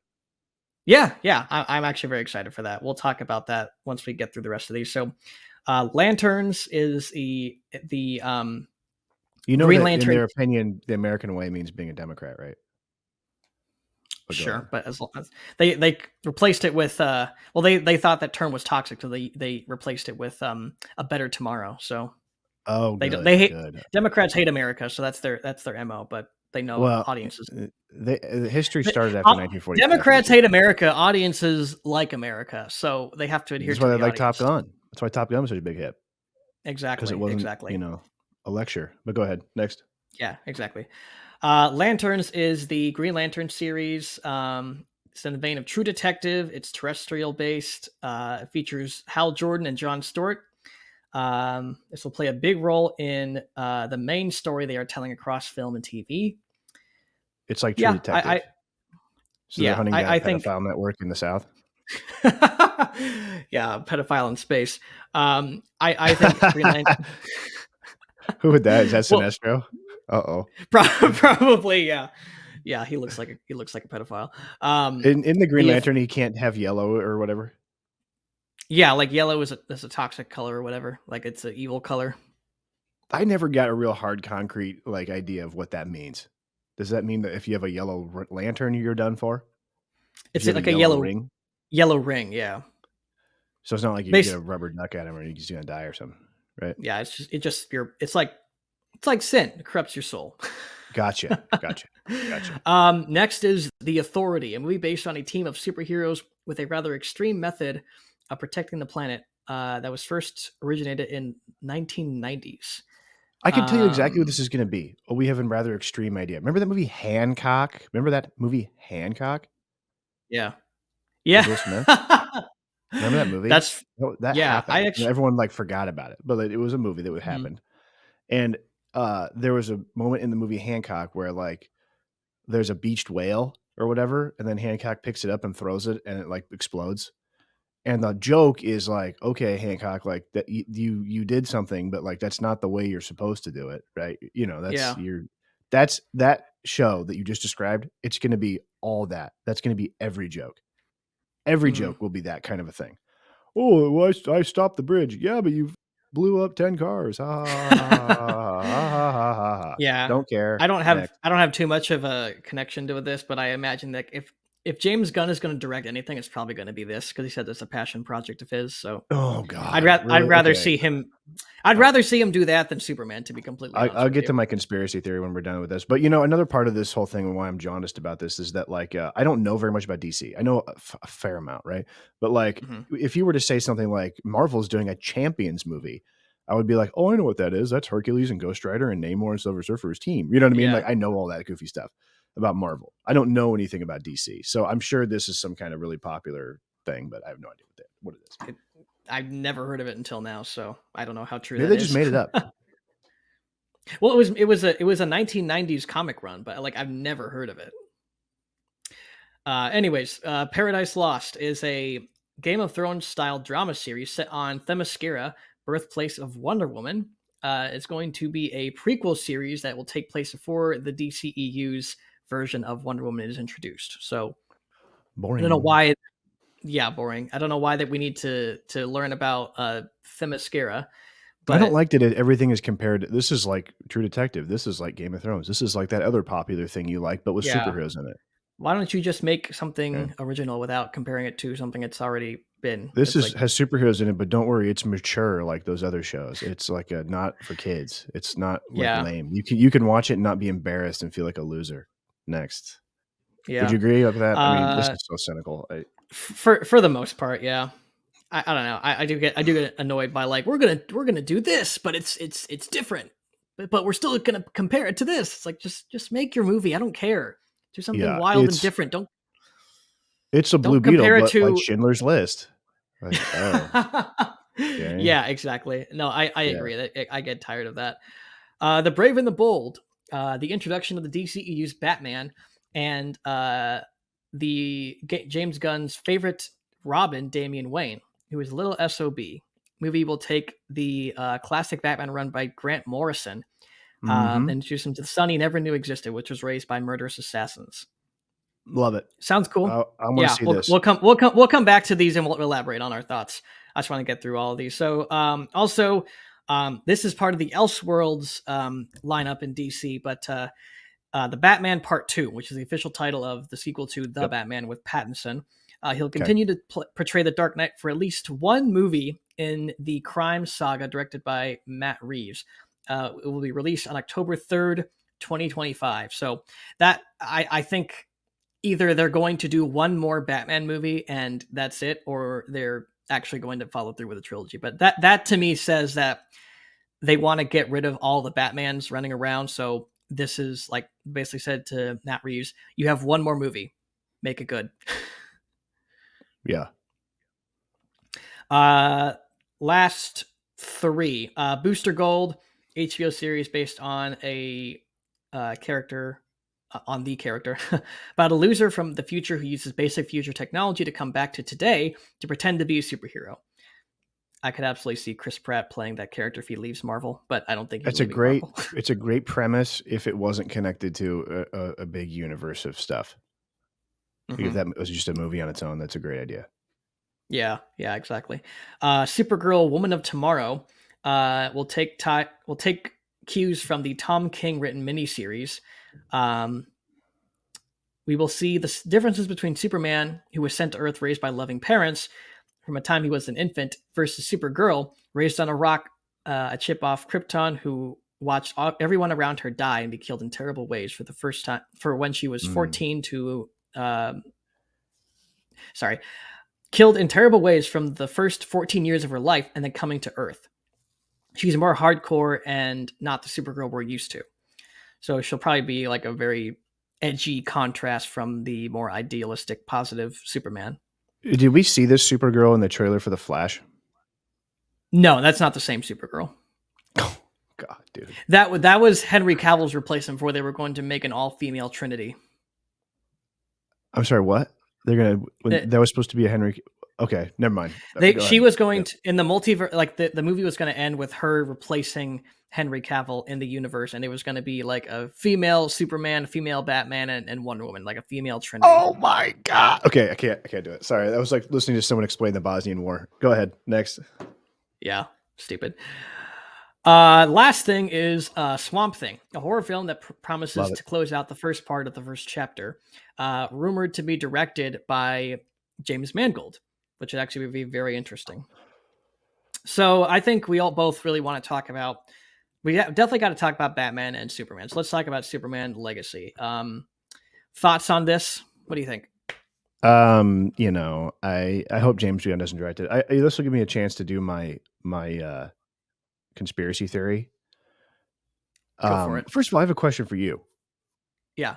Yeah. I'm actually very excited for that. We'll talk about that once we get through the rest of these. So, Lanterns is the Green Lantern. In their opinion, the American way means being a Democrat, right? Sure, but as long as they replaced it with they thought that term was toxic, so they replaced it with a better tomorrow. So they hate Democrats hate America, so that's their MO. But they know audiences. The history started after 1945. Democrats hate America. Audiences like America, so they have to adhere. That's why they like Top Gun. That's why Top Gun was such a big hit. Exactly, because it wasn't a lecture. But go ahead, next. Yeah, exactly. Lanterns is the Green Lantern series. It's in the vein of True Detective. It's terrestrial based. It features Hal Jordan and Jon Stewart. This will play a big role in the main story they are telling across film and TV. It's like True Detective. They're hunting down a pedophile network in the South. Yeah, pedophile in space. I think Green Lantern. Who would that? Is that Sinestro? Probably, yeah. Yeah, he looks like a pedophile. In the Green Lantern, he can't have yellow or whatever. Yeah, like yellow is a toxic color or whatever. Like it's an evil color. I never got a real hard, concrete idea of what that means. Does that mean that if you have a yellow lantern, you're done for? It's like a yellow ring. Yellow ring, yeah. So it's not like you get a rubber duck at him or you're just gonna die or something, right? Yeah, it's like sin. It corrupts your soul. Gotcha. Next is The Authority, a movie based on a team of superheroes with a rather extreme method of protecting the planet that was first originated in 1990s. I can tell you exactly what this is going to be. Oh, we have a rather extreme idea. Remember that movie Hancock? Yeah. Will Smith? Remember that movie? That happened. Everyone forgot about it, but it was a movie that would happen. And there was a moment in the movie Hancock where there's a beached whale or whatever, and then Hancock picks it up and throws it, and it explodes. And the joke is okay, Hancock, that you did something, but that's not the way you're supposed to do it, right? That's that show that you just described. It's going to be all that. That's going to be every joke. Every joke will be that kind of a thing. Oh, well, I stopped the bridge. Yeah, but you blew up 10 cars. ha ha ha ha. Yeah. Don't care. I don't have Next. I don't have too much of a connection to this, but I imagine that if James Gunn is going to direct anything, it's probably going to be this because he said it's a passion project of his. So Oh I'd God, rather I'd really? rather Okay. see him. I'd rather see him do that than Superman. To be completely honest I'll with get to you. my conspiracy theory when we're done with this. But you know, another part of this whole thing and why I'm jaundiced about this is that like I don't know very much about DC. I know a fair amount, right? But like, Mhm. if you were to say something like Marvel's doing a Champions movie, I would be like, oh, I know what that is. That's Hercules and Ghost Rider and Namor and Silver Surfer's team. You know what I mean? Yeah. Like, I know all that goofy stuff about Marvel. I don't know anything about DC, so I'm sure this is some kind of really popular thing, but I have no idea what it is. I've never heard of it until now, so I don't know how true Maybe that they just is. made it up. Well, it was a 1990s comic run, but like I've never heard of it. Anyways, Paradise Lost is a Game of Thrones style drama series set on Themyscira, birthplace of Wonder Woman. It's going to be a prequel series that will take place before the DCEU's version of Wonder Woman is introduced. So I don't know Boring. why. Yeah, boring. I don't know why that we need to learn about Themyscira, I don't but like that everything is compared. This is like True Detective. This is like Game of Thrones. This is like that other popular thing you like, but with yeah. superheroes in it. Why don't you just make Okay. something original without comparing it to something it's already been? This It's is like, has superheroes in it, but don't worry, it's mature like those other shows. It's like a not for kids. It's not like yeah, lame. You can watch it and not be embarrassed and feel like a loser. Next. Would yeah. you agree with that? I mean, this Uh, is so cynical. for the most part, yeah. I don't know. I do get annoyed by like we're gonna do this, but it's different. But we're still gonna compare it to this. It's like just make your movie. I don't care. Do something Yeah, wild and different. it's a Blue Don't Beetle, compare it but like to. Schindler's List. Like, oh, okay. Yeah, exactly. No, I Yeah. agree. I get tired of that. The Brave and the Bold, the introduction of the DCEU's Batman, and James Gunn's favorite Robin, Damian Wayne, who is a little SOB. Movie will take the classic Batman run by Grant Morrison and Mhm. introduce him to the son he never knew existed, which was raised by murderous assassins. Love it. Sounds cool. I wanna Yeah, see we'll, this. we'll come we'll come we'll come back to these and we'll elaborate on our thoughts. I just want to get through all of these. So also this is part of the Elseworlds lineup in DC, but the Batman Part 2, which is the official title of the sequel to The Yep. Batman with Pattinson. He'll Okay. continue to portray the Dark Knight for at least one movie in the crime saga directed by Matt Reeves. It will be released on October 3rd, 2025. So that I think either they're going to do one more Batman movie and that's it, or they're actually going to follow through with a trilogy. But that to me says that they want to get rid of all the Batmans running around. So this is like basically said to Matt Reeves, you have one more movie, make it good. Yeah. Last three, Booster Gold, HBO series based on a character on the character about a loser from the future who uses basic future technology to come back to today to pretend to be a superhero. I could absolutely see Chris Pratt playing that character if he leaves Marvel, but I don't think he's It's a leaving great Marvel. it's a great premise if it wasn't connected to a big universe of stuff. Like if hmm that was just a movie on its own, that's a great idea. Yeah, exactly. Supergirl, Woman of Tomorrow, will take cues from the Tom King written miniseries. Um, we will see the differences between Superman, who was sent to Earth raised by loving parents from a time he was an infant, versus Supergirl, raised on a rock, a chip off Krypton, who watched everyone around her die and be killed in terrible ways for the first time for when she was Mm. 14 to sorry, killed in terrible ways from the first 14 years of her life and then coming to Earth. She's more hardcore and not the Supergirl we're used to. So she'll probably be like a very edgy contrast from the more idealistic, positive Superman. Did we see this Supergirl in the trailer for The Flash? No, that's not the same Supergirl. Oh, God, dude. That was Henry Cavill's replacement before they were going to make an all-female Trinity. I'm sorry, what? They're gonna when It, that was supposed to be a Henry. Okay, never mind. Go she ahead. was going Yep. to in the multiverse, like the movie was going to end with her replacing Henry Cavill in the universe, and it was going to be like a female Superman, a female Batman, and Wonder Woman, like a female Trinity. Oh my God. Okay, I can't do it. Sorry, that was like listening to someone explain the Bosnian War. Go ahead. Next. Yeah, stupid. Last thing is Swamp Thing, a horror film that promises Love it. to close out the first part of the first chapter. Rumored to be directed by James Mangold, which would actually be very interesting. So I think we all both really want to talk about. We definitely got to talk about Batman and Superman. So let's talk about Superman Legacy. Thoughts on this? What do you think? I hope James Gunn doesn't direct it. This will give me a chance to do my conspiracy theory. Go for it. First of all, I have a question for you. Yeah.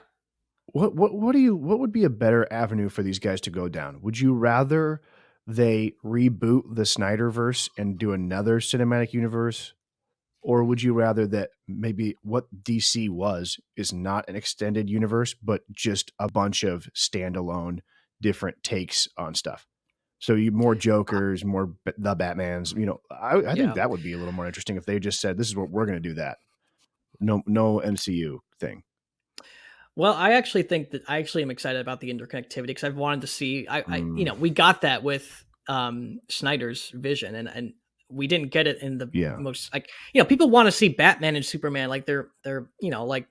What would be a better avenue for these guys to go down? Would you rather they reboot the Snyderverse and do another cinematic universe? Or would you rather that maybe what DC was is not an extended universe, but just a bunch of standalone different takes on stuff? So you more Jokers, more the Batmans. I think Yeah. that would be a little more interesting if they just said, "This is what we're going to do." That no MCU thing. Well, I actually think that I actually am excited about the interconnectivity because I've wanted to see. We got that with Snyder's vision, and we didn't get it in the Yeah. most people want to see Batman and Superman like they're like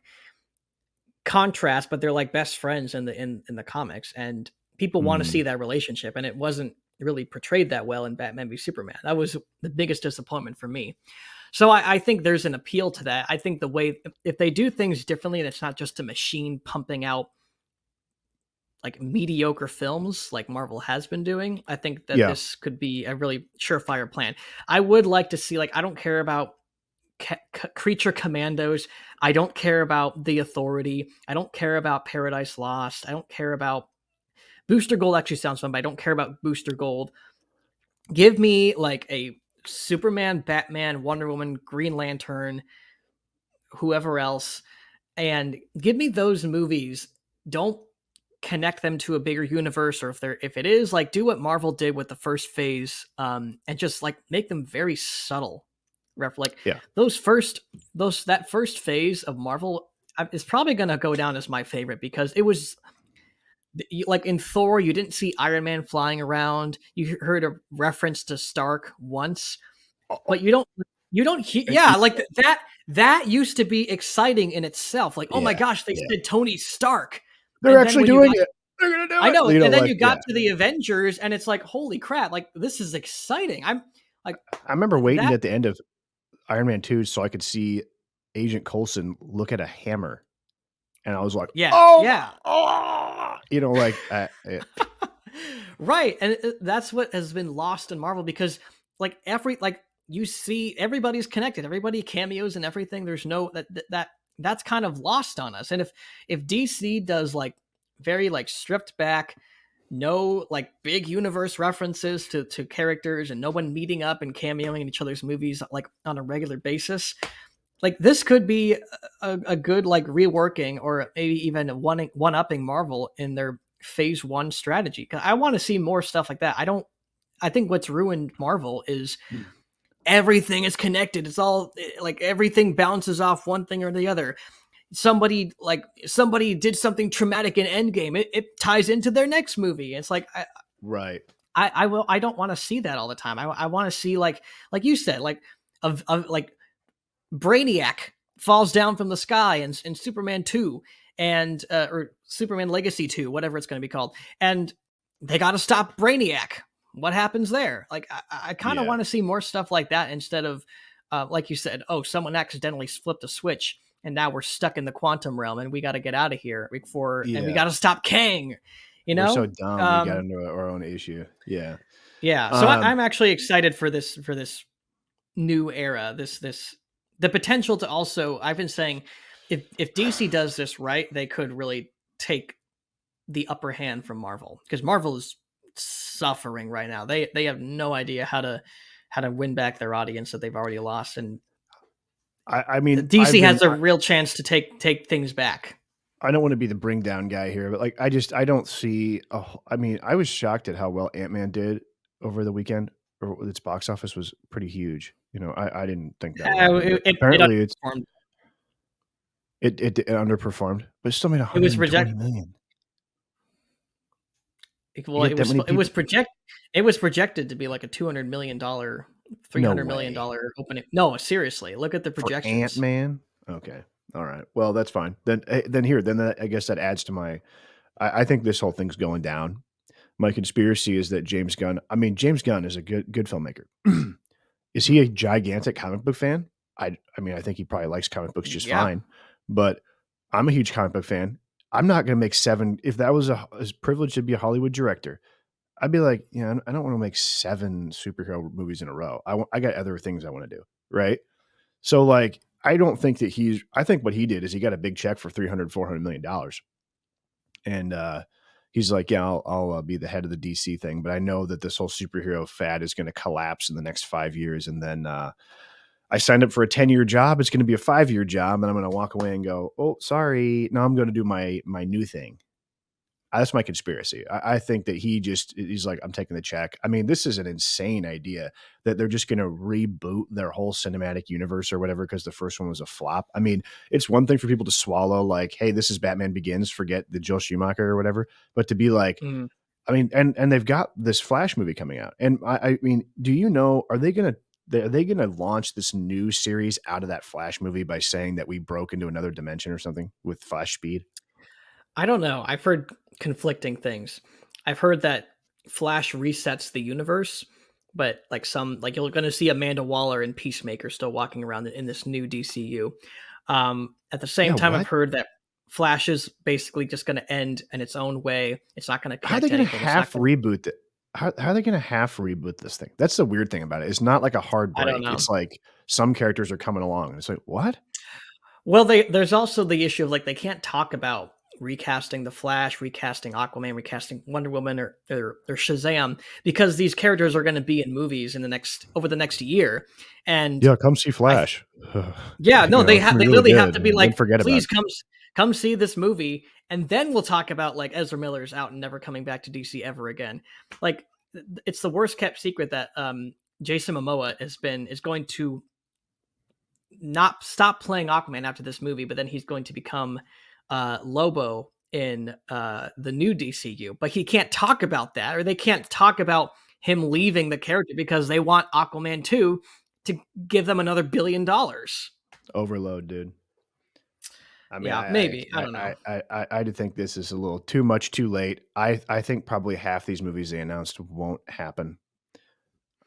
contrast, but they're like best friends in the comics, and people want to see that relationship, and it wasn't really portrayed that well in Batman v Superman. That was the biggest disappointment for me. So I think there's an appeal to that. I think the way if they do things differently and it's not just a machine pumping out like mediocre films like Marvel has been doing, I think that Yeah. this could be a really surefire plan. I would like to see I don't care about creature commandos. I don't care about the Authority. I don't care about Paradise Lost. I don't care about Booster Gold. Actually sounds fun, but I don't care about Booster Gold. Give me like a Superman, Batman, Wonder Woman, Green Lantern, whoever else, and give me those movies. Don't connect them to a bigger universe, or if it is, like, do what Marvel did with the first phase, and just like make them very subtle. Yeah. That first phase of Marvel is probably going to go down as my favorite because it was like in Thor, you didn't see Iron Man flying around. You heard a reference to Stark once, but you don't hear, yeah, like that used to be exciting in itself. Like, oh my gosh, they said Tony Stark. They're actually doing it. They're gonna do it. I know, and then you got to the Avengers, and it's like, holy crap! Like, this is exciting. I'm like, I remember waiting at the end of Iron Man 2 so I could see Agent Coulson look at a hammer, and I was like, yeah, "Oh, yeah, right." And that's what has been lost in Marvel because, like, you see, everybody's connected, everybody cameos and everything. There's no that's kind of lost on us. And if DC does like very like stripped back, no like big universe references to characters and no one meeting up and cameoing in each other's movies like on a regular basis, like this could be a good like reworking or maybe even one upping Marvel in their phase one strategy. Cause I want to see more stuff like that. I think what's ruined Marvel is everything is connected. It's all like everything bounces off one thing or the other. Somebody did something traumatic in Endgame. It ties into their next movie. It's like, right. I don't want to see that all the time. I want to see like you said, like of like Brainiac falls down from the sky in Superman 2 and or Superman Legacy 2, whatever it's going to be called. And they got to stop Brainiac. What happens there? Like, I kind of want to see more stuff like that instead of, like you said, oh, someone accidentally flipped a switch and now we're stuck in the quantum realm and we got to get out of here and we got to stop Kang. We're so dumb. We got into our own issue. Yeah. Yeah. So I'm actually excited for this new era. The potential to also, I've been saying, if DC does this right, they could really take the upper hand from Marvel because Marvel is suffering right now. They have no idea how to win back their audience that they've already lost, and I mean, DC has a real chance to take things back. I don't want to be the bring down guy here, but like I don't see. I mean, I was shocked at how well Ant-Man did over the weekend. Or its box office was pretty huge. I didn't think that. Apparently, it underperformed, but it still made $120 million. Well, it was projected to be like a $200 million No $300 million way. opening. No, seriously, look at the For projections. Ant-Man? Okay. All right. Well, that's fine. I guess that adds to my I think this whole thing's going down. My conspiracy is that James Gunn is a good filmmaker. Is he Mhm. a gigantic comic book fan? I think he probably likes comic books just Yeah. fine, but I'm a huge comic book fan. I'm not gonna make 7 if that was his privilege to be a Hollywood director, I'd be like, "Yeah, I don't wanna make 7 superhero movies in a row. I got other things I wanna do." Right? So, like, I think what he did is he got a big check for 300, $400 million, and, he's like, "Yeah, I'll be the head of the DC thing, but I know that this whole superhero fad is gonna collapse in the next 5 years, and then, I signed up for a 10-year job, it's gonna be a 5-year job, and I'm gonna walk away and go, 'Oh, sorry, now I'm gonna do my new thing.'" That's my conspiracy. I think that he's like, I'm taking the check. I mean, this is an insane idea that they're just going to reboot their whole cinematic universe or whatever because the first one was a flop. I mean, it's one thing for people to swallow, like, hey, this is Batman Begins, forget the Joel Schumacher or whatever, but to be like, Mm. I mean, and they've got this Flash movie coming out, and I mean, do you know? Are they gonna launch this new series out of that Flash movie by saying that we broke into another dimension or something with Flash speed? I don't know. I've heard conflicting things. I've heard that Flash resets the universe, but like you're going to see Amanda Waller and Peacemaker still walking around in this new DCU. At the Yeah, same time, I've what? heard that Flash is basically just going to end in its own way. It's not going to How are they connect to gonna anything. It's not half going to. reboot it? How are they gonna half reboot this thing? That's the weird thing about it. It's not like a hard I don't break. know. It's like some characters are coming along, and it's like, "What?" Well, there's also the issue of like they can't talk about recasting the Flash, recasting Aquaman, recasting Wonder Woman, or Shazam because these characters are going to be in movies in the next over the next year, and "Yeah, come see I Flash." yeah, no, It's gonna be they really literally have good, to be and then like, forget about please it. come see this movie, and then we'll talk about like Ezra Miller's out and never coming back to DC ever again. Like it's the worst kept secret that Jason Momoa is going to not stop playing Aquaman after this movie, but then he's going to become Lobo in the new DCU. But he can't talk about that, or they can't talk about him leaving the character because they want Aquaman 2 to give them another $1 billion. Overload, dude. Yeah, maybe. I don't know. I do think this is a little too much too late. I think probably half these movies they announced won't happen.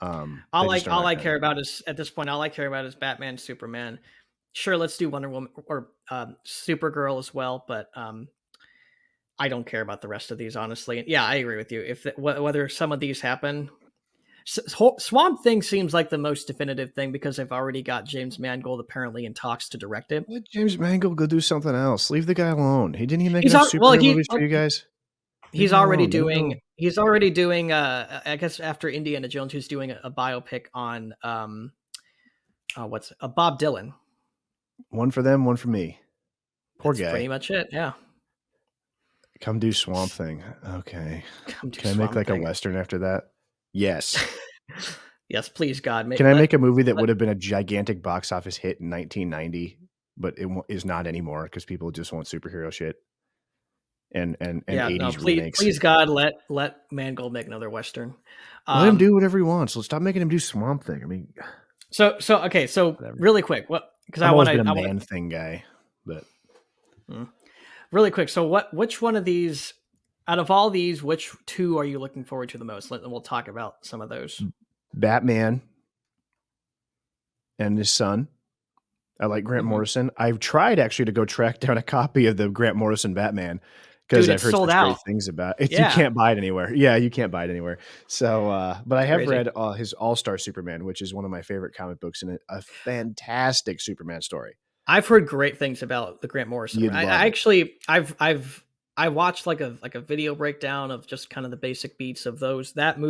They just are All not I gonna care about is at this point, all I care about is Batman, Superman. Sure, let's do Wonder Woman or Supergirl as well, but I don't care about the rest of these, honestly. Yeah, I agree with you. If whether some of these happen, Swamp Thing seems like the most definitive thing because they've already got James Mangold apparently in talks to direct it. let James Mangold go do something else. Leave the guy alone. He didn't even make enough superhero movies for you guys. Leave he's him already alone. Let him doing go. I guess after Indiana Jones, he's doing a biopic on what's Bob Dylan. One for them, one for me. Poor That's pretty guy. much it. Yeah. Come do Swamp Thing. Okay. Come do Can I make Swamp like a Thing. Western after that? Yes. Yes, please, God. Can I make a movie that would have been a gigantic box office hit in 1990, but is not anymore because people just want superhero shit and Yeah, no, 80s please, remakes? please, God, let Mangold make another Western. Let him Um, do whatever he wants. Let's stop making him do Swamp Thing. I mean, okay, so whatever. really quick, what? Because I've always been a Man Thing guy, but really quick. So which one of these, out of all these, which two are you looking forward to the most? And we'll talk about some of those. Batman and his son. I like Grant Mhm. Morrison. I've tried actually to go track down a copy of the Grant Morrison Batman because Dude, I've it's heard sold such great out. things about it. You Yeah, can't buy it anywhere. Yeah, you can't buy it anywhere. So, but I have crazy. read his All-Star Superman, which is one of my favorite comic books, and a fantastic Superman story. I've heard great things about the Grant Morrison. You'd I love it. actually, I watched like a video breakdown of just kind of the basic beats of those That's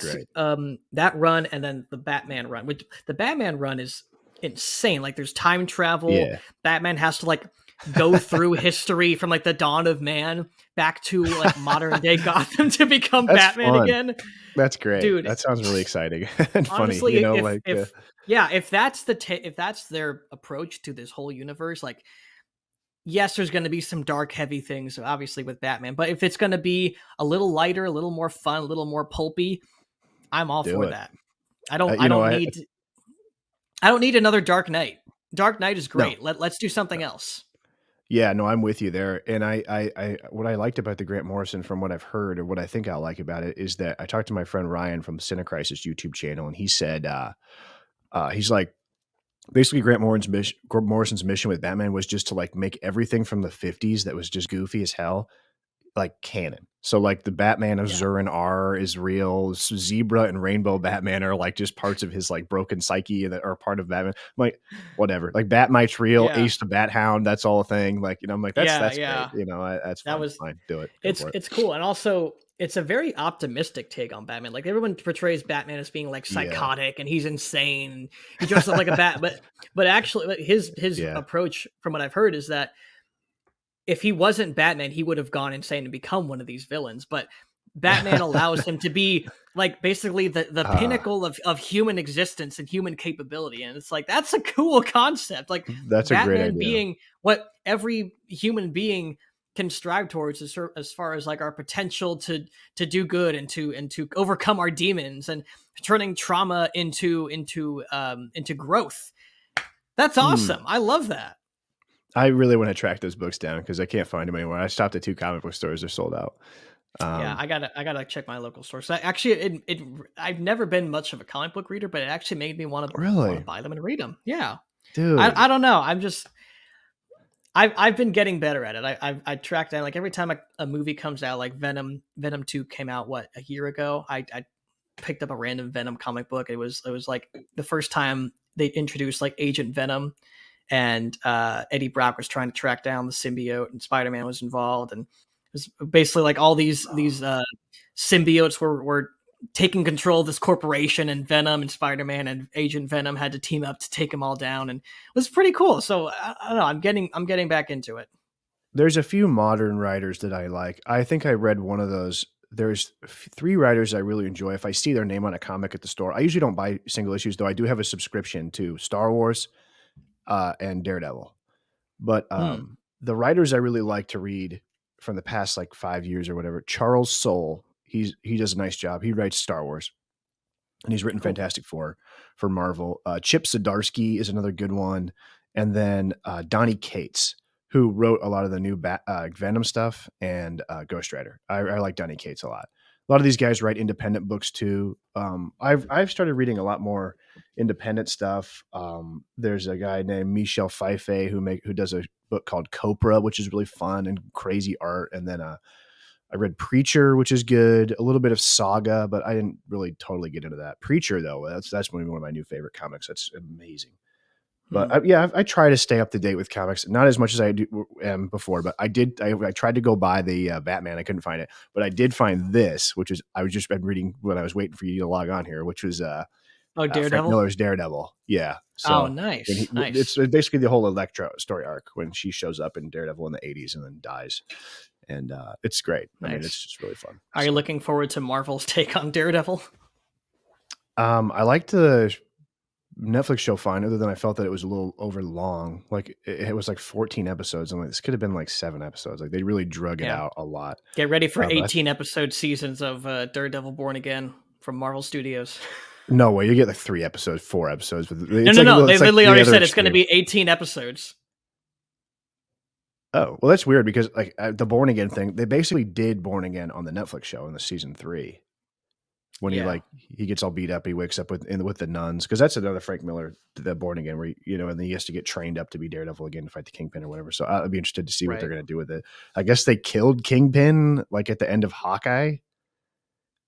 great. that run, and then the Batman run. Which the Batman run is insane. Like there's time travel. Yeah. Batman has to like go through history from like the dawn of man back to like modern day Gotham to become That's Batman fun. again. That's great. Dude, That sounds really exciting and funny. honestly, You know, if yeah, if that's if that's their approach to this whole universe, like yes, there's going to be some dark, heavy things, obviously with Batman, but if it's going to be a little lighter, a little more fun, a little more pulpy, I'm all do for it. that. I don't You know, I need I don't need another Dark Knight. Dark Knight is No. great. Let's do something else. Yeah, no, I'm with you there. And what I liked about the Grant Morrison, from what I've heard, or what I think I'll like about it, is that I talked to my friend Ryan from Cinecrisis YouTube channel, and he said, he's like, basically Morrison's mission with Batman was just to like make everything from the 50s that was just goofy as hell, like canon. So like the Batman of Yeah. Zurin R is real. Zebra and Rainbow Batman are like just parts of his like broken psyche that are part of Batman. I'm like, whatever. Like Batmite's real. Yeah. Ace the Bat Hound, that's all a thing. Like, you know, I'm like, that's great. Yeah. You know, that's That fun. was Fine, do it. Go for it. it's cool. And also it's a very optimistic take on Batman. Like everyone portrays Batman as being like Yeah. psychotic and he's insane. He dresses up like a bat, but actually his Yeah. approach from what I've heard is that if he wasn't Batman, he would have gone insane and become one of these villains. But Batman allows him to be like basically the pinnacle of human existence and human capability. And it's like, that's a cool concept. Like That's a great Batman idea. being what every human being can strive towards as far as like our potential to do good and to overcome our demons and turning trauma into growth. That's awesome. I love that. I really want to track those books down because I can't find them anywhere. I stopped at 2 comic book stores; they're sold out. Yeah, I gotta check my local store. So actually, I've never been much of a comic book reader, but it actually made me want Really? to buy them and read them. Yeah, Dude. I don't know. I've been getting better at it. I track down like every time a movie comes out, like Venom 2 came out a year ago. I picked up a random Venom comic book. It was like the first time they introduced like Agent Venom, and Eddie Brock was trying to track down the symbiote, and Spider-Man was involved, and it was basically like all these symbiotes were taking control of this corporation, and Venom and Spider-Man and Agent Venom had to team up to take them all down, and it was pretty cool. So I don't know, I'm getting back into it. There's a few modern writers that I like. I think I read one of those. There's 3 writers I really enjoy. If I see their name on a comic at the store, I usually don't buy single issues, though I do have a subscription to Star Wars and Daredevil. But the writers I really like to read from the past like 5 years or whatever, Charles Soule, he does a nice job. He writes Star Wars, and he's written Fantastic Four for Marvel. Chip Zdarsky is another good one. And then Donny Cates, who wrote a lot of the new Venom stuff and Ghost Rider. I like Donny Cates a lot. A lot of these guys write independent books too. I've started reading a lot more independent stuff. There's a guy named Michel Pfeiffer who does a book called Copra, which is really fun and crazy art. And then I read Preacher, which is good. A little bit of Saga, but I didn't really totally get into that. Preacher, though, that's one of my new favorite comics. That's amazing. But I try to stay up to date with comics, not as much as I am before. But I tried to go buy the Batman. I couldn't find it, but I did find this, which is I was just been reading when I was waiting for you to log on here, which was Daredevil? Frank Miller's Daredevil. Yeah. So nice. Nice. It's basically the whole Elektra story arc when she shows up in Daredevil in the 80s and then dies. And it's great. Nice. I mean, it's just really fun. Are you looking forward to Marvel's take on Daredevil? I liked the Netflix show fine, other than I felt that it was a little over long. Like it was like 14 episodes. I'm like, this could have been like 7 episodes. Like they really drug it out a lot. Get ready for 18 episode seasons of Daredevil Born Again from Marvel Studios. No way, you get like 3 episodes, 4 episodes. No. They literally already said it's going to be 18 episodes. Oh, well, that's weird because like the Born Again thing, they basically did Born Again on the Netflix show in the season 3. When he gets all beat up, he wakes up with the nuns, because that's another Frank Miller, the Born Again, where and then he has to get trained up to be Daredevil again to fight the Kingpin or whatever. So I'd be interested to see what they're going to do with it. I guess they killed Kingpin like at the end of Hawkeye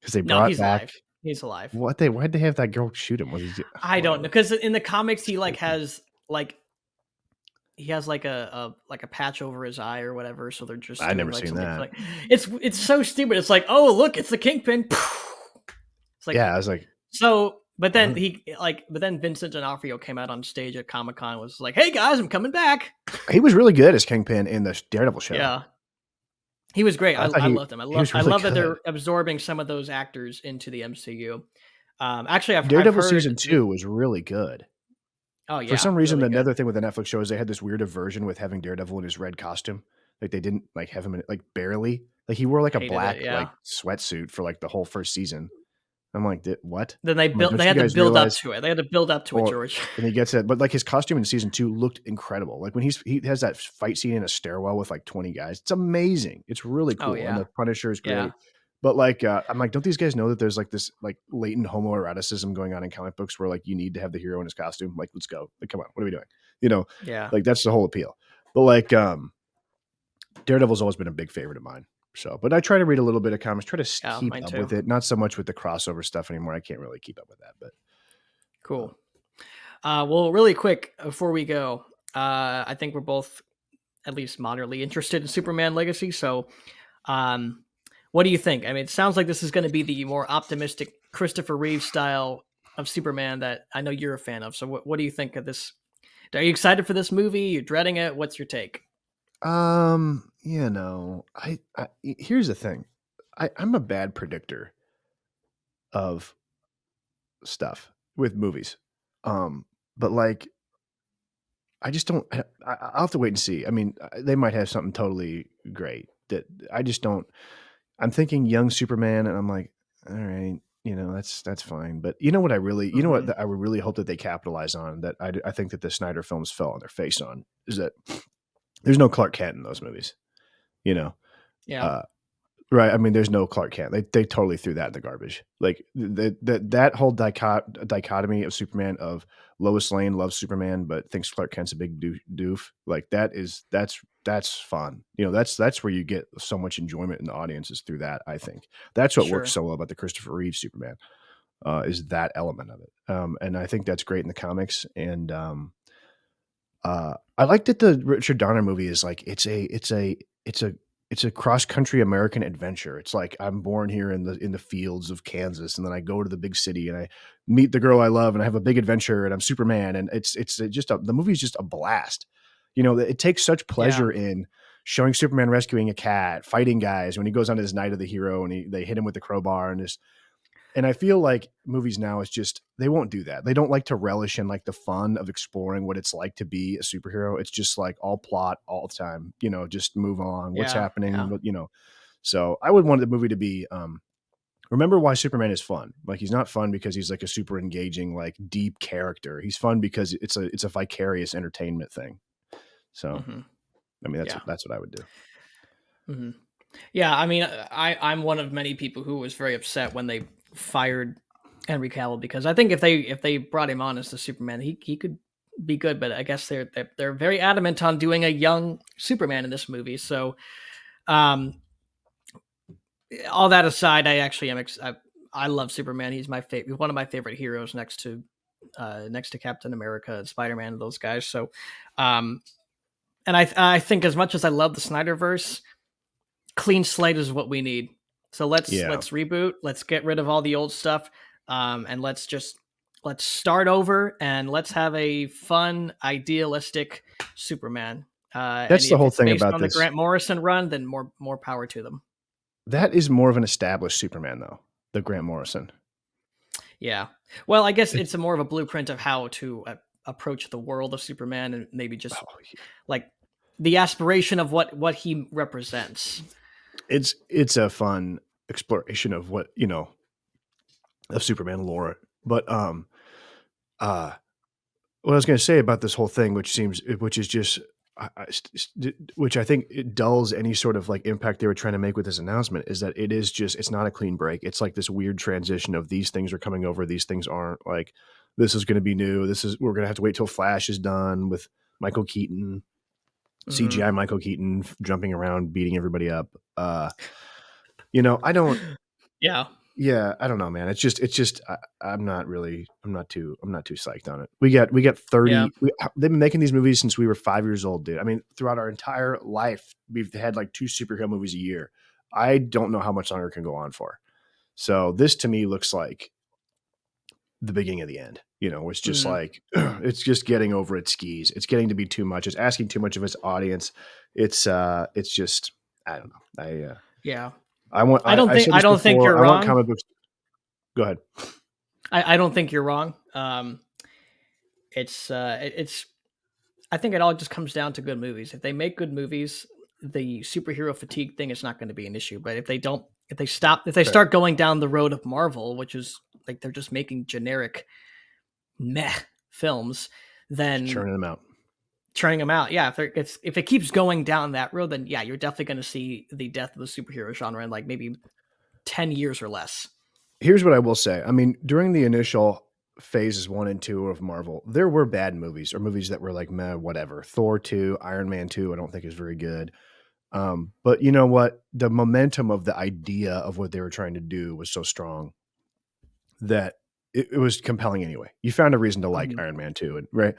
because they brought he's back. Alive. He's alive. Why'd they have that girl shoot him? I don't know, because in the comics he has a patch over his eye or whatever. So they're just. I never seen that. It's so stupid. It's like, oh look, it's the Kingpin. Like, yeah, I was like, so, but then Vincent D'Onofrio came out on stage at Comic-Con and was like, hey guys, I'm coming back. He was really good as Kingpin in the Daredevil show. Yeah. He was great. I loved him. I love that they're absorbing some of those actors into the MCU. Actually, Daredevil season 2 was really good. Oh yeah. For some reason, really another thing with the Netflix show is they had this weird aversion with having Daredevil in his red costume. Like they didn't have him in it, like barely. Like he wore like a black like sweatsuit for like the whole first season. I'm like, what? Then they I'm like, built. don't They you had to guys build up realize? to it. They had to build up to it, Well, George. and he gets it, but like his costume in season 2 looked incredible. Like when he has that fight scene in a stairwell with like 20 guys, it's amazing. It's really Oh cool, and yeah, the Punisher is yeah, great. But like, I'm like, don't these guys know that there's like this like latent homoeroticism going on in comic books where like you need to have the hero in his costume? Like, let's go. Like, come on, what are we doing? You know, yeah. like that's the whole appeal. But like, Daredevil's always been a big favorite of mine. So, but I try to read a little bit of comics, try to Yeah, keep mine up too. with it. Not so much with the crossover stuff anymore. I can't really keep up with that. But Cool. Well, really quick before we go, I think we're both at least moderately interested in Superman Legacy. So, um, what do you think? I mean, it sounds like this is going to be the more optimistic Christopher Reeve style of Superman that I know you're a fan of. So, what do you think of this? Are you excited for this movie? You're dreading it? What's your take? you know, here's the thing. I'm a bad predictor of stuff with movies. But like, I just don't. I'll have to wait and see. I mean, they might have something totally great that I just don't. I'm thinking young Superman, and I'm like, all right, that's fine. But you know what I really, you know Hmm. what I would really hope that they capitalize on, that I think that the Snyder films fell on their face on, is that there's no Clark Kent in those movies. You know, Yeah, uh, right? I mean, there's no Clark Kent. They totally threw that in the garbage. Like that whole dichotomy of Superman, of Lois Lane loves Superman but thinks Clark Kent's a big doof. Like that's fun. That's where you get so much enjoyment in the audience, is through that. I think that's what works sure. so well about the Christopher Reeve Superman, is that element of it. And I think that's great in the comics. And I like that the Richard Donner movie is like, it's a cross country American adventure. It's like, I'm born here in the fields of Kansas, and then I go to the big city and I meet the girl I love, and I have a big adventure, and I'm Superman, and it's just the movie is just a blast. It takes such Yeah, pleasure in showing Superman rescuing a cat, fighting guys when he goes on his night of the hero, and they hit him with the crowbar, and I feel like movies now is just, they won't do that. They don't like to relish in like the fun of exploring what it's like to be a superhero. It's just like all plot all the time, just move on. What's yeah, yeah, happening? So I would want the movie to be, remember why Superman is fun. Like, he's not fun because he's like a super engaging, like deep character. He's fun because it's a vicarious entertainment thing. So, hmm, I mean, yeah. that's what I would do. Hmm. Yeah, I mean, I'm one of many people who was very upset when they fired Henry Cavill, because I think if they brought him on as the Superman, he could be good. But I guess they're very adamant on doing a young Superman in this movie. So, um, all that aside, I actually am. I love Superman. He's my favorite, one of my favorite heroes, next to Captain America and Spider Man and those guys. So, um, and I think, as much as I love the Snyderverse, clean slate is what we need. So Yeah. let's reboot. Let's get rid of all the old stuff, and let's start over, and let's have a fun, idealistic Superman. And That's the if whole it's thing based about on the this. Grant Morrison run, then more power to them. That is more of an established Superman, though, the Grant Morrison. Yeah. Well, I guess it's a more of a blueprint of how to approach the world of Superman, and maybe just Oh, like the aspiration of what he represents. it's a fun exploration of of Superman lore. But uh what I was going to say about this whole thing, which is just which I think it dulls any sort of like impact they were trying to make with this announcement, is that it's not a clean break. It's like this weird transition of, these things are coming over, these things aren't. Like, this is going to be new. We're going to have to wait till Flash is done with Michael Keaton, Hmm. CGI Michael Keaton jumping around, beating everybody up. I don't. Yeah. Yeah, I don't know, man. I'm not too psyched on it. We got Yeah. 30. They've been making these movies since we were 5 years old, dude. I mean, throughout our entire life, we've had like 2 superhero movies a year. I don't know how much longer it can go on for. So this to me looks like the beginning of the end. It's just Hmm. like, it's just getting over its skis. It's getting to be too much. It's asking too much of its audience. It's just, I don't know. Yeah. I said I this don't think before. you're I want wrong. comic books. Go ahead. I don't think you're wrong. It's I think it all just comes down to good movies. If they make good movies, the superhero fatigue thing is not going to be an issue. But if they don't, if they Right. start going down the road of Marvel, which is like they're just making generic meh films, then Churning them out. churning them out. Yeah, if it keeps going down that road, then yeah, you're definitely going to see the death of the superhero genre in like maybe 10 years or less. Here's what I will say. I mean, during the initial phases 1 and 2 of Marvel, there were bad movies or movies that were like, meh, whatever. Thor 2, Iron Man 2, I don't think is very good. But you know what? The momentum of the idea of what they were trying to do was so strong that it was compelling anyway. You found a reason to like Mhm. Iron Man 2, and right?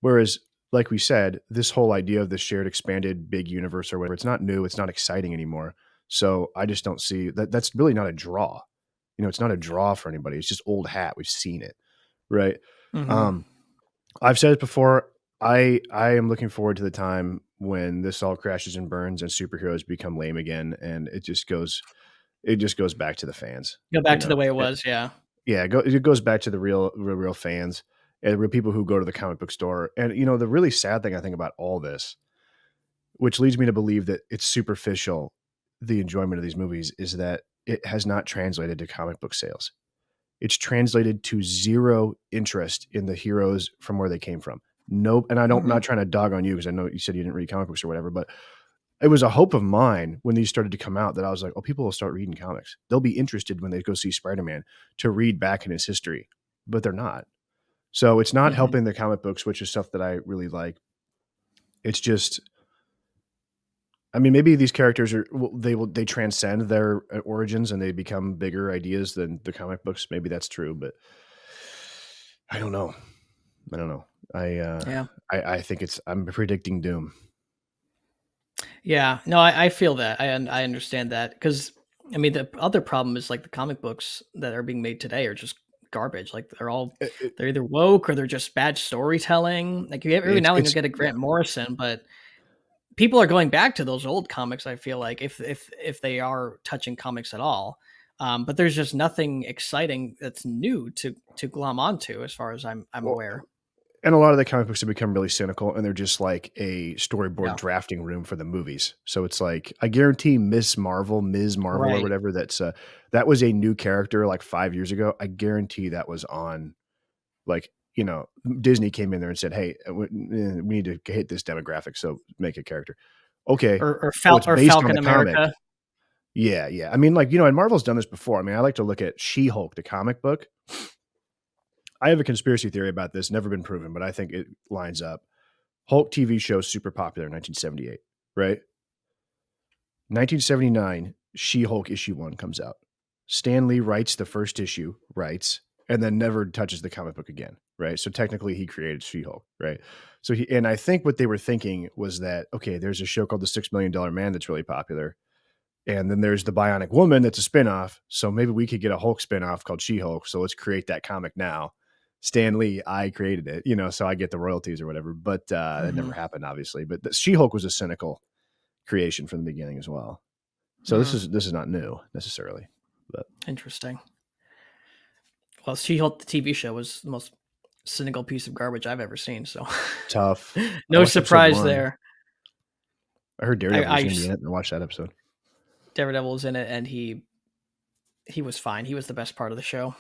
Whereas, like we said, this whole idea of the shared expanded big universe or whatever, it's not new, it's not exciting anymore. So I just don't see that that's really not a draw. You know, it's not a draw for anybody. It's just old hat. We've seen it. Right. Mhm. Um, I've said it before. I am looking forward to the time when this all crashes and burns and superheroes become lame again, and it just goes back to the fans. Go You back to the know, way it was. Yeah. yeah, it goes back to the real fans and real people who go to the comic book store. And you know, the really sad thing I think about all this, which leads me to believe that it's superficial, the enjoyment of these movies, is that it has not translated to comic book sales. It's translated to zero interest in the heroes from where they came from. Nope. And I'm Mhm. not trying to dog on you because I know you said you didn't read comic books or whatever, but it was a hope of mine when these started to come out that I was like, oh, people will start reading comics. They'll be interested when they go see Spider-Man to read back in his history, but they're not. So it's not Mhm. helping the comic books, which is stuff that I really like. It's just, I mean, maybe these characters they transcend their origins and they become bigger ideas than the comic books. Maybe that's true, but I don't know. I don't know. Yeah. I think I'm predicting doom. Yeah. No, I feel that. I understand that because I mean the other problem is like the comic books that are being made today are just garbage. Like they're either woke or they're just bad storytelling. Like you every now and then you'll get a Yeah. Grant Morrison, but people are going back to those old comics. I feel like if they are touching comics at all, but there's just nothing exciting that's new to glom onto as far as I'm Well, aware. and a lot of the comic books have become really cynical, and they're just like a storyboard Yeah. drafting room for the movies. So it's like I guarantee Ms. Marvel or Right. whatever. That was a new character like 5 years ago. I guarantee that was on like you know Disney came in there and said, "Hey, we need to hit this demographic, so make a character." Okay. Oh, it's Or based on Falcon the comic. America. Yeah, yeah. I mean, like, you know, and Marvel's done this before. I mean, I like to look at She-Hulk, the comic book. I have a conspiracy theory about this, never been proven, but I think it lines up. Hulk TV show super popular in 1978, right? 1979, She-Hulk issue 1 comes out. Stan Lee writes the first issue, and then never touches the comic book again, right? So technically he created She-Hulk, right? So and I think what they were thinking was that, okay, there's a show called The $6 Million Man that's really popular. And then there's the Bionic Woman that's a spinoff. So maybe we could get a Hulk spinoff called She-Hulk. So let's create that comic now. Stan Lee, I created it, you know, so I get the royalties or whatever. But that never Mhm. happened, obviously. But She-Hulk was a cynical creation from the beginning as well. So Mm, this is not new necessarily. But interesting. Well, She-Hulk the TV show was the most cynical piece of garbage I've ever seen. So tough. I no watched episode surprise 1. there. I heard I, Daredevil was I going to be in it and watched that episode. Daredevil was in it, and he was fine. He was the best part of the show.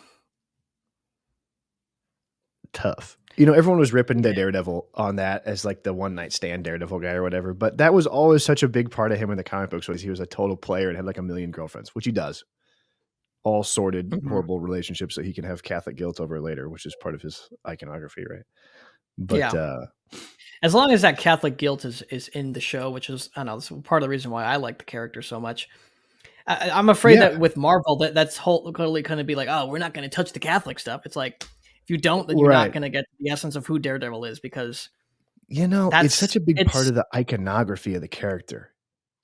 Tough. You know, everyone was ripping the Yeah. Daredevil on that as like the one night stand Daredevil guy or whatever, but that was always such a big part of him in the comic books was he was a total player and had like a million girlfriends, which he does. All sorted, Mhm. horrible relationships that he can have Catholic guilt over later, which is part of his iconography, right? But Yeah. As long as that Catholic guilt is in the show, which is I don't know, that's part of the reason why I like the character so much. I'm afraid yeah, that with Marvel, that's totally going to be like, oh, we're not going to touch the Catholic stuff. It's like if you don't, then you're not right. going to get the essence of who Daredevil is because You know, it's that's such a big part it's of the iconography of the character.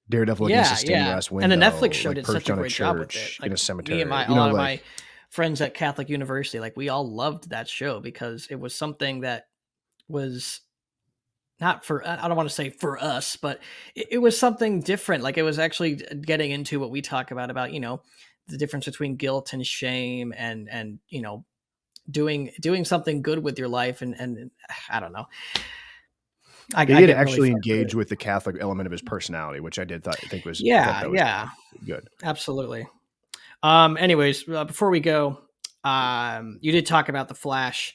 Daredevil against a yeah, stained yeah. glass And the Netflix window, show like did such perched a on a great job with it. church in Like a me and cemetery. my You a know, lot of like my friends at Catholic University, like we all loved that show because it was something that was not for I don't want to say for us, but it was something different. Like it was actually getting into what we talk about, the difference between guilt and shame and doing something good with your life and I don't know. they I did get really actually frustrated. engage with the Catholic element of his personality, which I thought Yeah, that was yeah, good. absolutely. Anyways, before we go, You did talk about the Flash.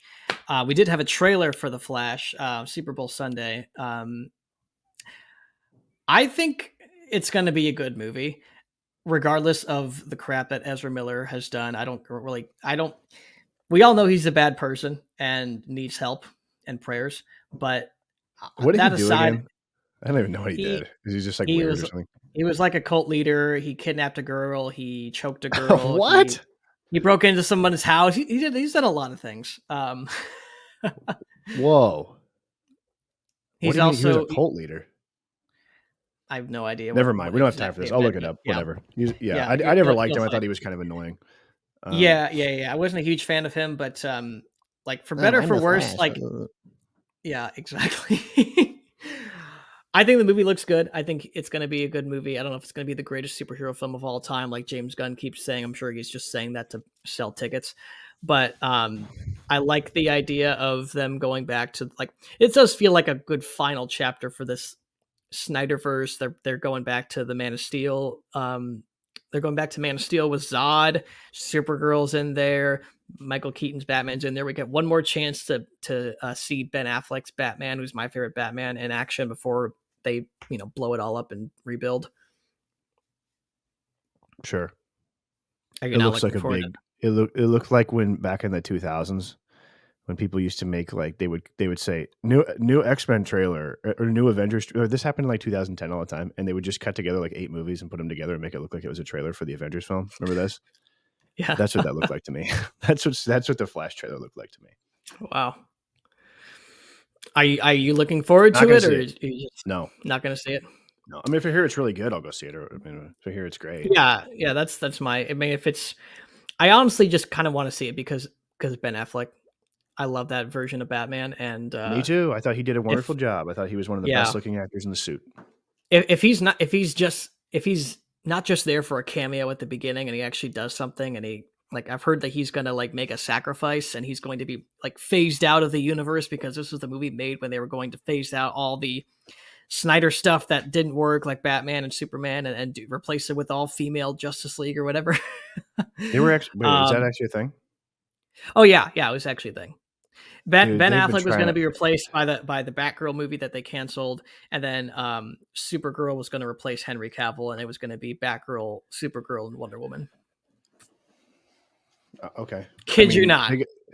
We did have a trailer for the Flash, Super Bowl Sunday. I think it's going to be a good movie, regardless of the crap that Ezra Miller has done. I don't. We all know he's a bad person and needs help and prayers. But What did he that do aside, again? I don't even know what he he did. Is he just like he weird or was something? he was like a cult leader. He kidnapped a girl. He choked a girl. He What? he broke into someone's house. He's done a lot of things. Whoa. What He's do you mean he was a also cult leader? I have no idea Never mind. what We don't have time for exactly this. it I'll look meant, it but up. yeah, Whatever. Yeah, yeah, I never liked you'll him. I thought find. he was kind of annoying. Yeah. I wasn't a huge fan of him, but like for better or I'm for the worse, Flash. like yeah, exactly. I think the movie looks good. I think it's going to be a good movie. I don't know if it's going to be the greatest superhero film of all time, like James Gunn keeps saying. I'm sure he's just saying that to sell tickets. But I like the idea of them going back to like it does feel like a good final chapter for this Snyderverse. They're going back to the Man of Steel. They're going back to Man of Steel with Zod. Supergirl's in there. Michael Keaton's Batman's in there. We get one more chance to see Ben Affleck's Batman, who's my favorite Batman, in action before they blow it all up and rebuild. Sure. Are you It not looks looking like a forward to big. It looked like when back in the 2000s when people used to make like they would say new X-Men trailer or new Avengers. Or this happened in like 2010 all the time, and they would just cut together like 8 movies and put them together and make it look like it was a trailer for the Avengers film. Remember this? it? Yeah. That's what that looked like to me. That's what the Flash trailer looked like to me. Wow. Are you looking forward Not to gonna it, or see are it. you just No, not going to see it? no. I mean, if I hear it's really good, I'll go see it. Or I mean, if I hear it's great, Yeah. That's my. I mean, if it's, I honestly just kind of want to see it because Ben Affleck. I love that version of Batman, and me too. I thought he did a wonderful if job. I thought he was one of the best yeah, looking actors in the suit. if he's not just there for a cameo at the beginning, and he actually does something, and he like I've heard that he's gonna like make a sacrifice, and he's going to be like phased out of the universe because this was the movie made when they were going to phase out all the Snyder stuff that didn't work, like Batman and Superman, and replace it with all female Justice League or whatever. They were actually wait. Is that um, actually a thing? oh yeah, it was actually a thing. Ben Dude, they've been Affleck was trying going to to. be replaced by the Batgirl movie that they canceled, and then Supergirl was going to replace Henry Cavill, and it was going to be Batgirl, Supergirl, and Wonder Woman. Okay. I Kid you mean, not.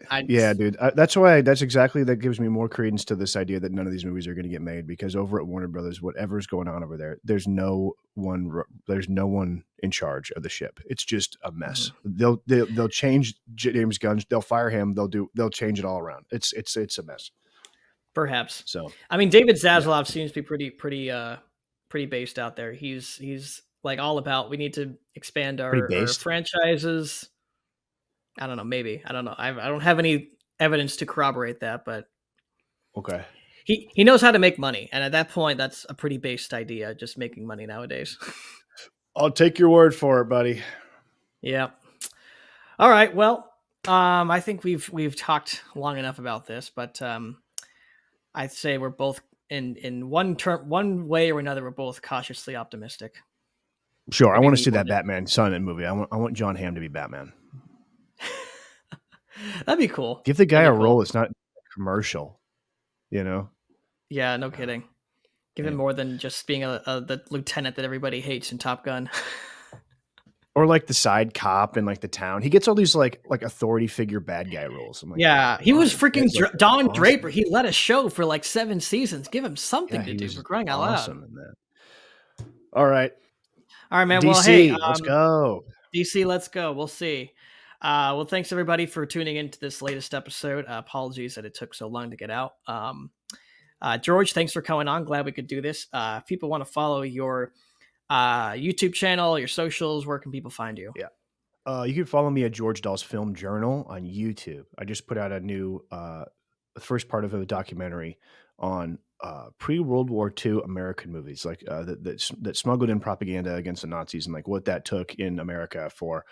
I yeah, dude. That's why. That's exactly that gives me more credence to this idea that none of these movies are going to get made because over at Warner Brothers, whatever's going on over there, there's no one. There's no one in charge of the ship. It's just a mess. They'll change James Gunn. They'll fire him. They'll change it all around. It's a mess. perhaps. So I mean, David yeah, Zaslav seems to be pretty based out there. He's like all about we need to expand pretty our based. franchises. I don't know, maybe I don't know. I don't have any evidence to corroborate that, but Okay. he knows how to make money, and at that point, that's a pretty based idea. Just making money nowadays. I'll take your word for it, buddy. Yeah. All right. Well, I think we've talked long enough about this, but I'd say we're both in one way or another, we're both cautiously optimistic. Sure, I Maybe want to me see more that than Batman son in movie. I want John Hamm to be Batman. that'd be cool. Give the guy That'd a be cool. role that's not commercial. You know. Yeah. No kidding. Give him And more than just being the lieutenant that everybody hates in Top Gun. or like the side cop in like the town. He gets all these like authority figure bad guy roles. I'm like, Yeah, he was why? This freaking guy's like Don awesome. Draper. He led a show for like 7 seasons. Give him Yeah, something to he do for was crying out loud. awesome in that. All right, All right, man. Well, hey, DC, let's go. DC, let's go. We'll see. Well, thanks everybody for tuning into this latest episode. Apologies that it took so long to get out. George, thanks for coming on. Glad we could do this. If people want to follow your YouTube channel, your socials, where can people find you? Yeah. You can follow me at George Dahl's Film Journal on YouTube. I just put out a new first part of a documentary on pre-World War II American movies, like that smuggled in propaganda against the Nazis and like what that took in America for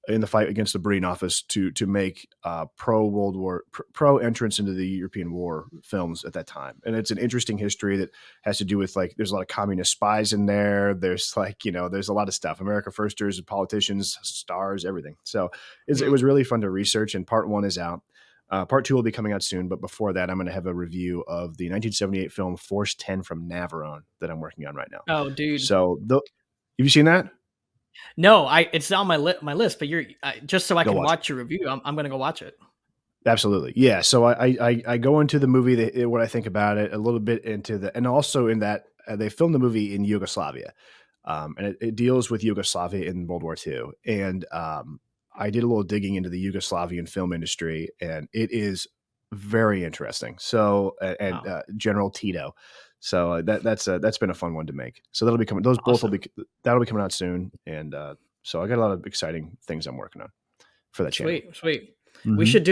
in the fight against the Breen office to make pro entrance into the European war films at that time. And it's an interesting history that has to do with like there's a lot of communist spies in there. There's like there's a lot of stuff. America Firsters, politicians, stars, everything. So it was really fun to research. And part 1 is out. Part 2 will be coming out soon, but before that, I'm going to have a review of the 1978 film Force 10 from Navarone that I'm working on right now. Oh, dude! So have you seen that? No, it's on my list, but just so I can watch your review, I'm going to go watch it. Absolutely. Yeah. So I go into the movie, what I think about it, a little bit and also in that they filmed the movie in Yugoslavia. And it deals with Yugoslavia in World War II. And I did a little digging into the Yugoslavian film industry, and it is very interesting. So, General Tito. So that's been a fun one to make. So that'll be coming. Those both that'll be coming out soon. And so I got a lot of exciting things I'm working on for that channel. Sweet. Mm-hmm. We should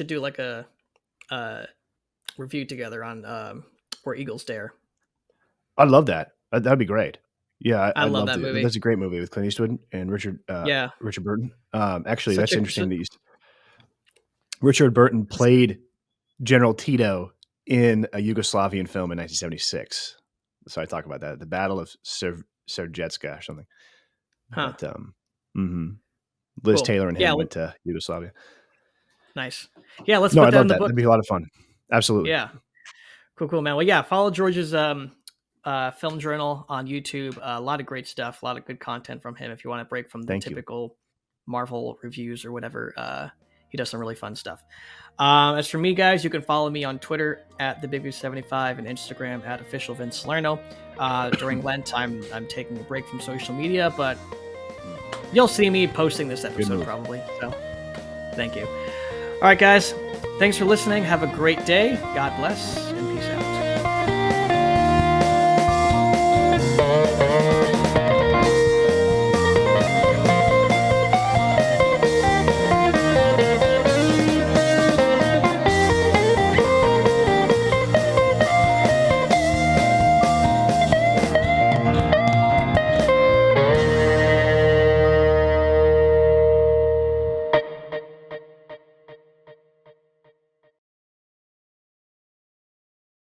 do like a review together on Where Eagles Dare. I'd love that. That'd be great. Yeah, I love that movie. That's a great movie with Clint Eastwood and Richard Burton. Actually, that's interesting. Richard Burton played General Tito in a Yugoslavian film in 1976. So I talk about that, the Battle of Srpska or something. Huh. But, Liz Taylor and him went to Yugoslavia. Nice. Yeah, let's put that in the book. That'd be a lot of fun. Absolutely. Yeah. Cool, man. Well, yeah, follow George's film journal on YouTube. A lot of great stuff, a lot of good content from him. If you want to break from the typical Marvel reviews or whatever, he does some really fun stuff. As for me, guys, you can follow me on Twitter at TheBigView75 and Instagram at @OfficialVinceSalerno. During Lent, I'm taking a break from social media, but you'll see me posting this episode probably. So thank you. All right, guys. Thanks for listening. Have a great day. God bless and peace out.